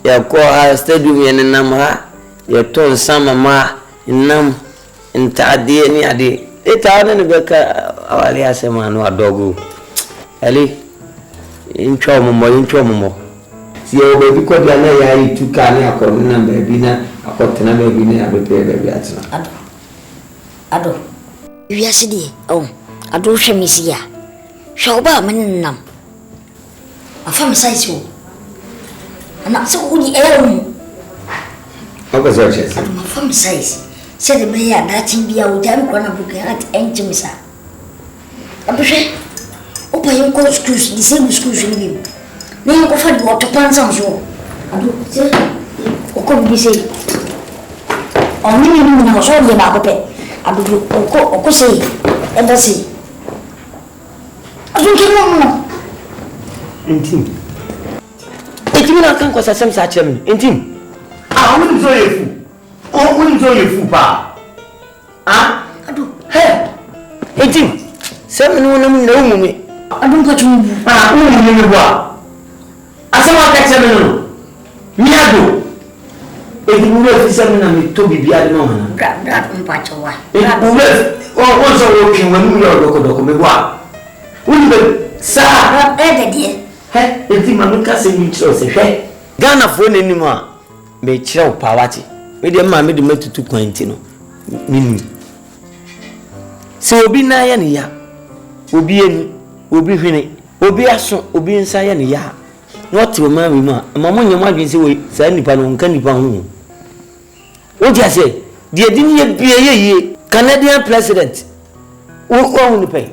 ya ko stadium ya namha ya ton sama ma nam intade ni ade eta na beka awali asema no adogo ali intwa momo si o bebi ko dia na ya ituka ni akọ na bebi na akọtena bebi na abepe bebi atena ado wiase di ado hwemisi ya hwaba man nam afam size wo ana so uni erum aba so chese afam size se de be ya da tin bia wo jam ko na buke at enchimisa abushe opa yin ko schools di same schools ni ko fa di water plan sam so ado se ko bi se oni ni na so de ba ko pe ado ko se embassy ado ke no intim etimi na kan ko sasem sa chem intim woni so yefu woni so yefu pa ado he intim sem no na mu na mu me ado ka chumbu mu me bwa asama ka chem no mi ado etimi wo fi sem na me to bibia de no na bra mpacho wa o so wo kin wa mu yo doko me bwa woni be sa de die enti manu ka se mi chiro se hwe Ghana fo nenim a me chiro pawati me de ma me de matutu kwanti no minu se obi na ya ne ya obi eni obi hwene obi aso obi nsa ya ne ya not o ma mi ma mo nyem adwen se we sa nipa no nka nipa ho o dia se de din ye bie ye Canadian president o ni pay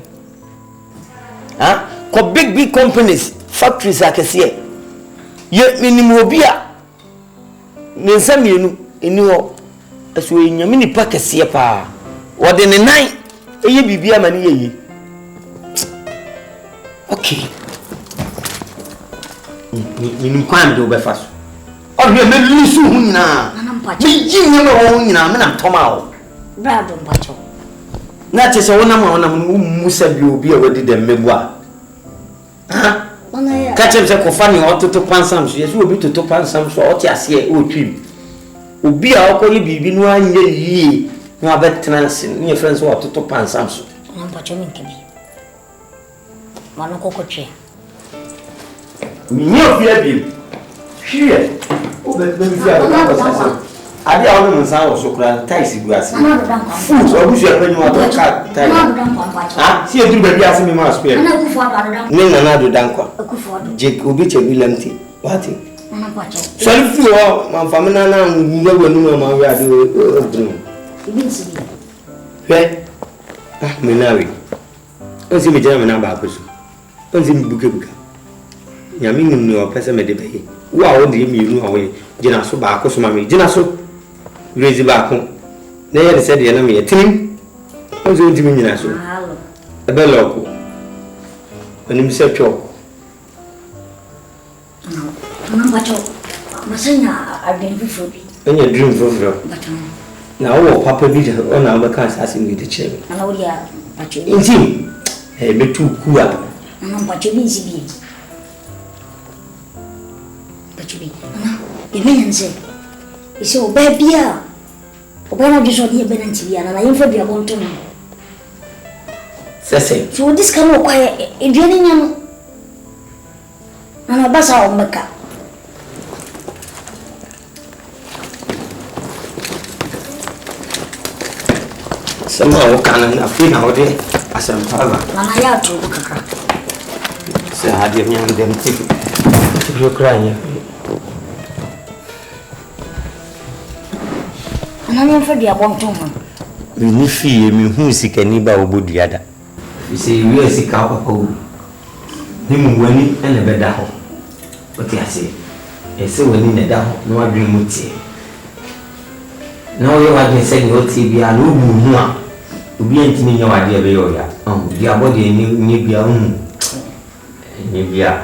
ko big companies factories akese ye minimum obi a ne nsamienu eni ho aso enyame ni pakese pa wode ne nan eye bibia ma ne ye okay Minim kwan do be fa so. O hwe me lusu hu nyina. Me yin me wo nyina me na toma o. Brado mpacho. Na che se wonam musa bi obi a wadi dem mebua. Ha? Ka che se ko fa ni ototo pansam so yesu obi toto pansam so o ti ase o twim. Obi a okoye bibi no anye yie na abetena sin ni friends o toto pansam so. Mpacho mi nkebi. Mano kokoche. Minyo fia bi. Hwie. O be fia ko sasa. Ade a wonu nsan wo so kura tais gu ase. Food obu so epanyu wa to ka tai. Ah, si eduru ba bi ase me ma spare. Ana ku fo ado. Ne nana do dankwa. Ku fo ado. Je obi che bi lamti. Wati. Ana mpacho. So if you man famina na ngwe nu ma we ade o. Ibi nsibi. Hwe. Ah, me nawe. Onzi me jana me na ba ko so. Onzi mi buka. Nyame nim no pese me de baye. Wo a wo de mi ru awe jina so ba ko so ma me jina so. Rezi ba ko. Na ye se de na me yetinim. Onzi o di mi nyina so. Halo. Ebe loko. Onim se twa. Ana mpacho. Masanya adwen fufubi. Onye dream foforo. Na wo papa bi de ona ba kan sase mi de chebe. Ana wodi a mpacho. Inti. Betu ku a. Ana mpacho bi nsibi. Baby, ana emenze ise obabia obana jiso die benanti bia na yemfa bia bonto no sese so this kan o kwa eduane nyam na basa o meka sama o kana na fi na ode asam fava na ya to kakra se hadi nyam dem ti yo kranya ana yemfa bia bonto no ni fi mi hu sikani ba oboduada se wi sika papa o ni mu wani ene beda ho oti ase ese wani ne da ho no adwen mutie na o ye wadwen se ni oti bia no bu hu a obi antini nya wade be yo ya di abode ni bia hu ni bia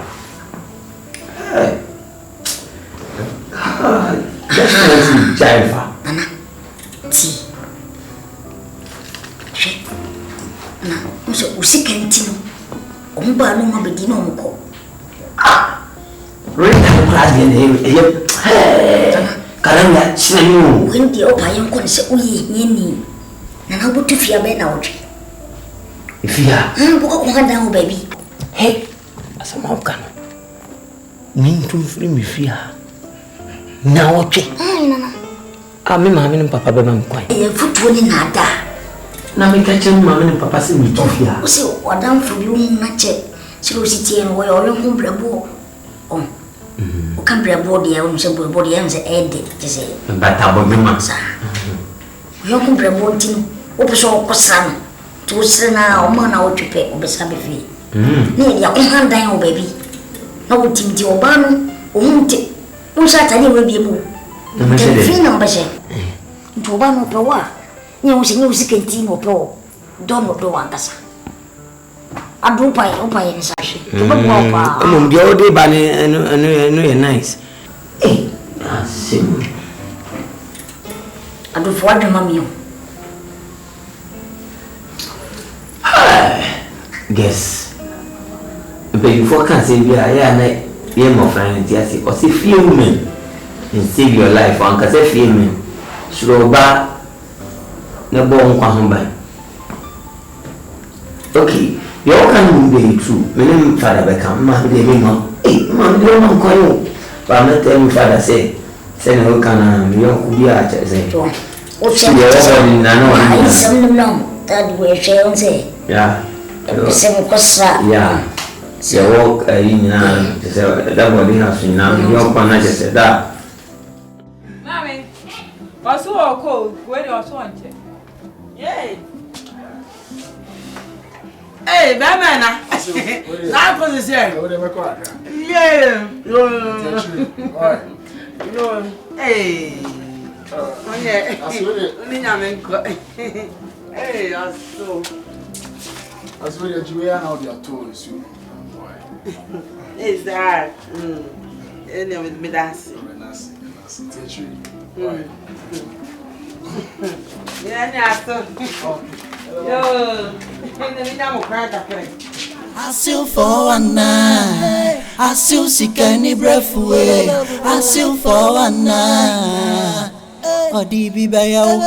that's not jive ana ti na muso usikentino omba no mabedi no mko rita class ye karanga chinanyo wendi opa yenko nse uyi nyeni na na butu fia be na oje ifia buko ko handa ho baby he ASAMOAH kana ni tumfiri mi fia na oje nana me mama ni papa be mam kwan e futuo ni nada na me ka chen mama ni papa se mi tofia o se wadam fo bi na che siro sitie no yo yo hu brabo o kan brabo de o se brabo de enze ede tese bata bo me ma sa yo hu brabo tin o pe so ko san to sena o ma na o twipe o be sa be fi ni ya ko handa o baby na o timti o ba no o hu ti o sa tani we bi mu fina mbashe ntoba no pewa ni usikenti no pewa dono do wangasa adupa ni sashi toba kwa no mbia o de ba ni eno ye nice ASEW adu fo adu mami guess but you can say bia ya na ye mo friend ti ase o se few women and save your life on cause feel me so ba na bo nkwa ho ba okay you can be true me father be come ma de me no ma de no ko yo ba na tell me father say no can you ku bi a say o che na no ai some no that we share say yeah se mo kosa yeah se wo ai na se da bo di na su na yo pa na se da Osu oko, where do osu onche? Yay. Hey, bamana. Na ko se se. O de me ko aka. Yeah. No. Hey. Onye. Asuri. Oni nyame nko. Hey, aso. Asuri ya jiwe ya na o dia to isu. Is that? Anyway, with me that's. Yeah, so. Yo, I still for one night. I still seek any breath away. I still for one night. Oh, DB Bayo.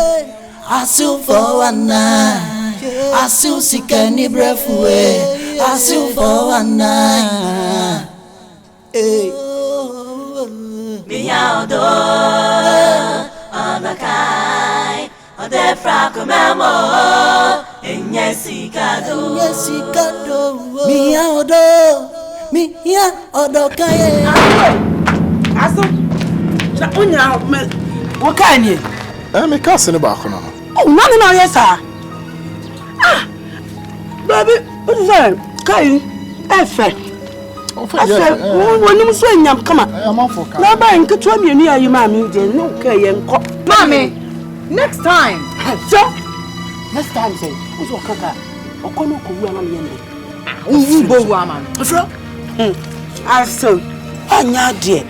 I still for one night. I still seek any breath away. I still for one night. Hey. Me audo anakai ode frako memo enyesikado Me audo kaye aso na onya me wo kai ni me cast in the back no. Oh, none no yes sir. Baby, what is that? Kai efe. I said, when you say yam come on. I'm on for car. No buy in ketwa me ni ayi ma me je no kai yen ko. Mommy, next time. So, next time say, who's your kaka? Okono ko wu am yen. Who go wu am? So, aso, anya de.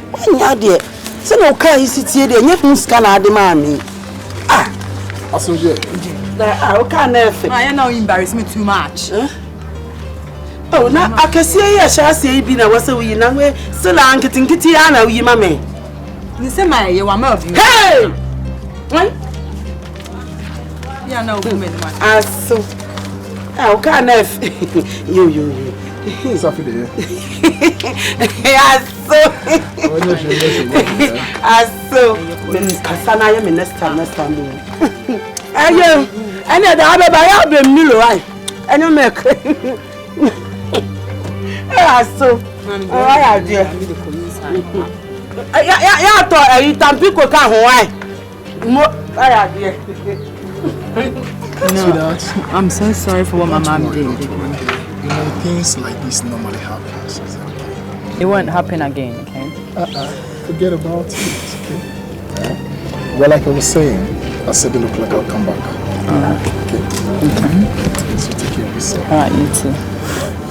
Se no kai sitie de, nya hu ska na ade ma me. Aso je. O ka na efe. I know you embarrass me too much. Oh, na akasie ya shase bi na wase wi na we sila nkitinkiti ya na wi mame. Ni se my ye wa ma of you. Hey! What? Yeah, no woman man. Aso. O ka na efe. Yo. Safi de. Aso. Aso. Men kasana ya me next time. Ayo. Ene da abeba ya be mi lo ai. Ene make. Aso. Why dear? Ya to e tampiko ka ho ai. Mo aya dear. No, I'm so sorry for what my mom did. You know, things like this normally happen. It won't happen again, okay? Forget about it, okay? Well, like I was saying, I said it look like I'll come back. Okay. So take care of yourself. Alright, you too.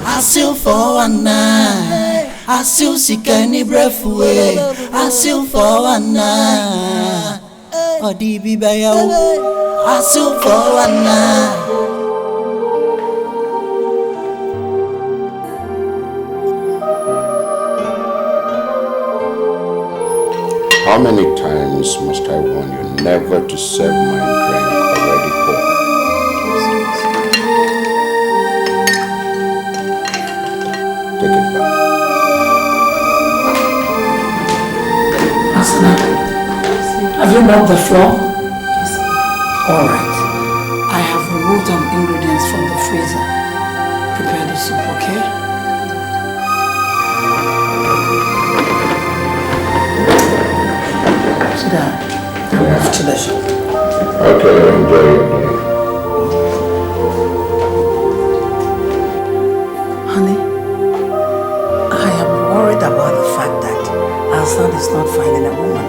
I still for one night. I still seek any breath away. I still for one night. Oh, DB Bayo. I still for one night. How many times must I warn you never to serve my drink already poured? Take it back. Asana, have you mopped the floor? All right. I have removed some ingredients from the freezer. Prepare the soup, okay? Sit down. Move to the shop. Okay, enjoy your day. Honey, I am worried about the fact that our son is not finding a woman.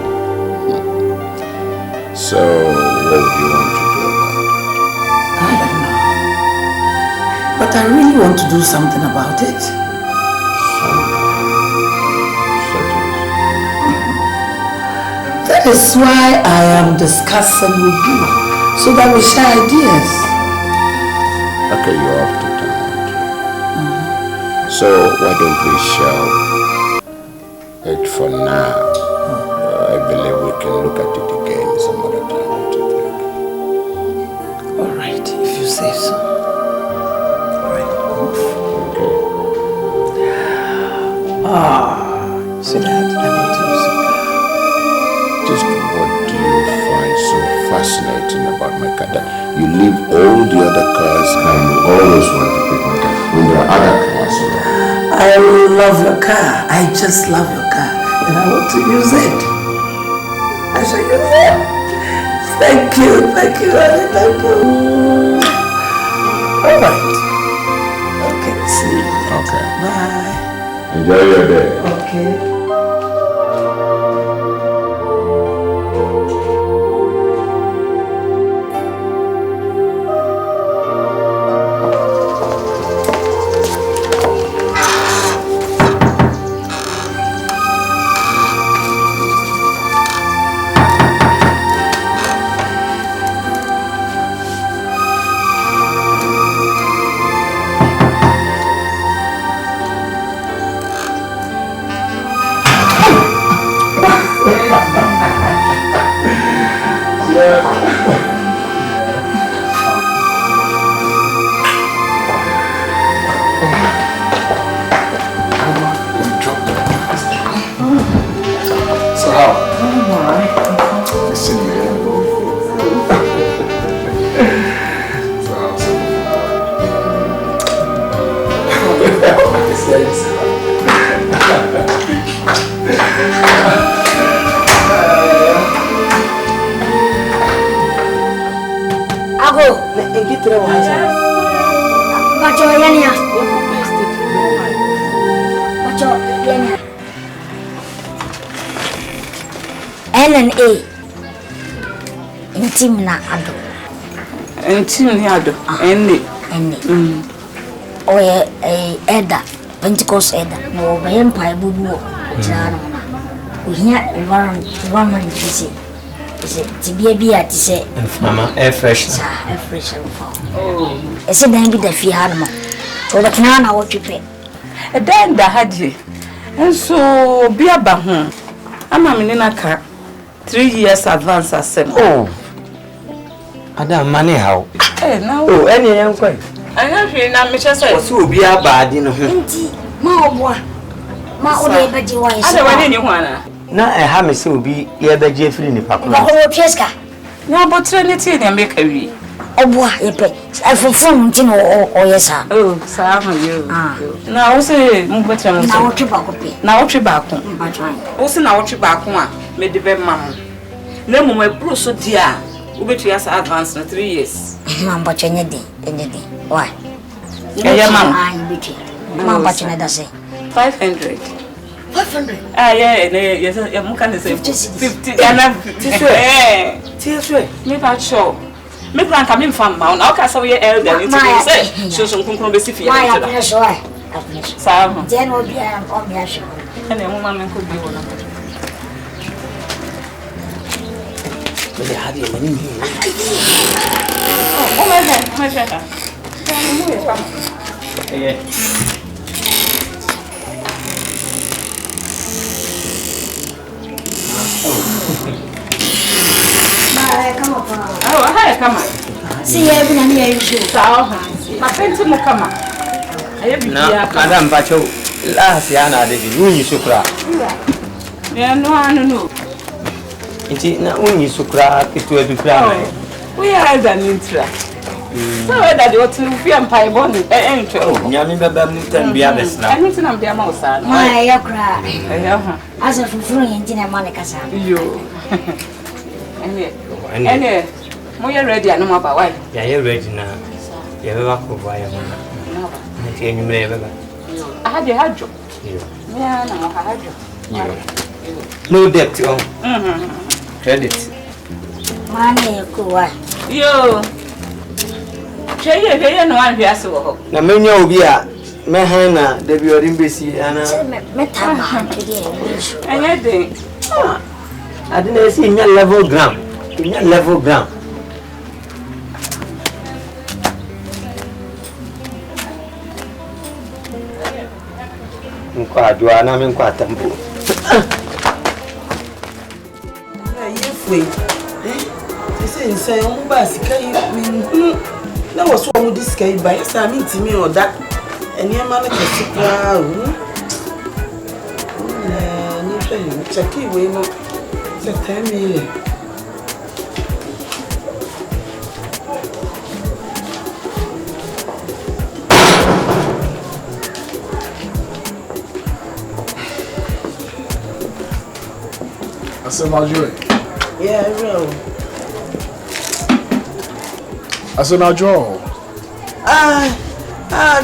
So, what do you want to do about it? I don't know. But I really want to do something about it. That is why I am discussing with you, so that we share ideas. Okay, you have to turn on. So, why don't we share it for now? I believe we can look at it again some other time. What do you think? All right, if you say so. All right, move. Okay. So that I want to use something. Just what do you find so fascinating about my car? That you leave all the other cars and you always want to pick my car when there are other cars around. I love your car. I just love your car. And I want to use it. I shall use it. Thank you, honey, thank you. All right. Okay, see you. Okay. Bye. Enjoy your day. Okay. how? Listen, man. Ago, Egitre wa hasa. bacho yania. Bacho yania. NNA. Intim na ado. Intim ni ado. Enne. Oye Eda, Pentecost Eda. No be empire bubu. Jana. Uhia environment dise. Tibia bia ti se mama air fresh. Air fresh. Oh. Ese dan bi da fi ha no. So da kana na wo twipe. E dan da haje. Enso bia ba ho. Ama me na ka 3 years advance asem. Oh. Adam money how? Now. Oh, any young boy. Anya hwe na me chese. What's obi abadi no ho. Nti ma oboa. Ma o de beji wa ese. Ada wani ni ho ana. Na ha me se obi ye beje free ni pakoro. Ba ko pieska. Na botre ne tie ne make wi. Oboa ye pe. Afofon nti no o yesa. Oh, sa ha yo. Na wo se mu botre mo. Na wo twe ba ko pe. Na wo twe ba ko. Ba twan. Wo se na wo twe ba ko a me de be ma mo. Na mo me pro so dia. Wo betu ya sa advance na 3 years. Ma mba chenye di. Why? Yeah, mama. Ah, you beat it. Mama, what you need say? 500. 500. Ah, yeah, yes, yeah, muka ne say 50. Ana 50. Eh, tieswe. Me pa show. Me plan ka me fam ma. Na o ka so ye elder ni say. So kunkun be sifia. Ma ya na so ai. Sa ho. Je no bia o mi a show. Ene mo ma me ko bi wona. Me hadi mani. Oh, my God. Yeah. Come on. Oh, hi, come on. See everyone here you show. Ma penti mo kama. Aye bi Na madam Pacho, la siana de unyi sukra. Ya no anu no. Inti na unyi sukra pitu edukra na. We are the nintra. So that the hotel we am pai boni ntwe. Oh, nyami baba mu tan bia besna. Anu ti na mbia ma usa. Ma ya kra. Ha. Asa fufuru yenti na mane kasa. Yo. Ene. Mo ye ready anu ma ba why? Ya ye ready na. Ya baba ko ba ya mona. Na ba. Nti enyumre ya baba. Aha de hajo. Yo. Me na mo hajo. Yo. No debt on. Credit. Mane ko wa. Yo. Cheye no wan biase wo ho. Na menya obi a me han na da bi ori mbesi ana. Me tama kidi e. Anya de. Adina si nya level gram. Nya level gram. Nko adwa na me nko atambo. Yefwe. Say insane on ba sika yi na wo so mu disika yi ba yesa mi ntimi oda eni ema na kesikra ni hwe ni cheki we no se temi ASEMOAH. Yeah, real. ASEMOAH.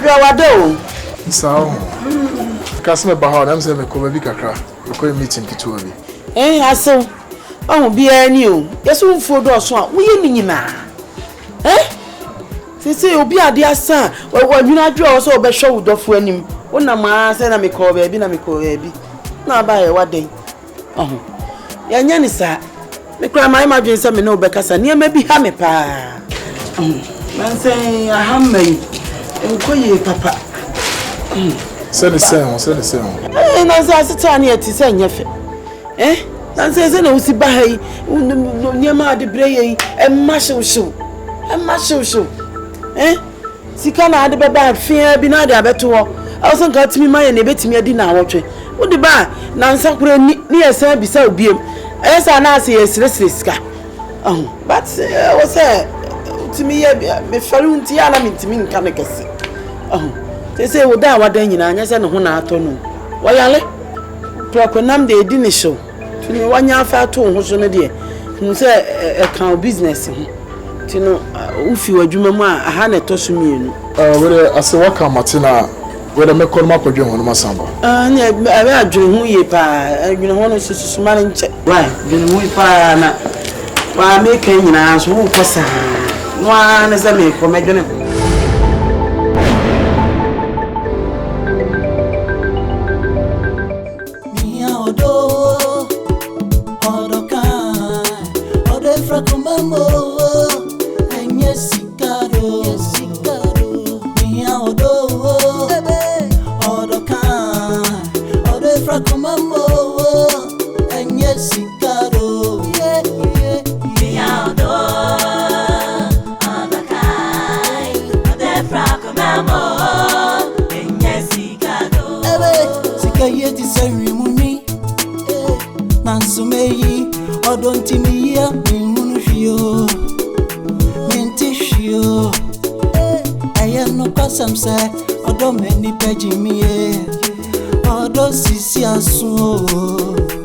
Draw wado. So, customer baha na mse me ko bi kakra. Ko meeting kitu bi. Aso. Oh, bia ni o. Yeso mfo do so a wo ye nyina. Sisi obi ade asa, wo nwina draw so obehwe wo dofo anim. Wona ma se na me ko ba bi na me ko bi. Na ba ye waden. Ya nya ni sa. Me kra mai ma dwen se me no bekasa. Ni ma bi ha me pa. Man say ahamai. Enkoye papa. Say the same. Na say asita na eti se nyefe. Na say se na usi ba hai. Nyema ade breye e ma shushu. Sika na ade beba afia bi na ade abeto ho. Awso nka timi ma ye na betimi adi na awotwe. Wo de ba nansa kura ni yesa bisa obiem esa na ase yesresreska but was to me me faru nti ana mintimi nka ne kese say wo da wadan nyina anya se ne ho na ato no wayale prokonam de edi ne show tuni wanya afa to ho so ne de hu se kan business ho tino ufi wadwuma mu a aha na to so mienu we ase waka matina we de mekọ ma kwadwe ho no masamba ne aba adwene ho ye pa adwene ho no susuma ne nche why adwene ho pa na wa meka nyina so wo kosa no ana se me ko medwene Odo meni peji mi e, odo sisi asun o.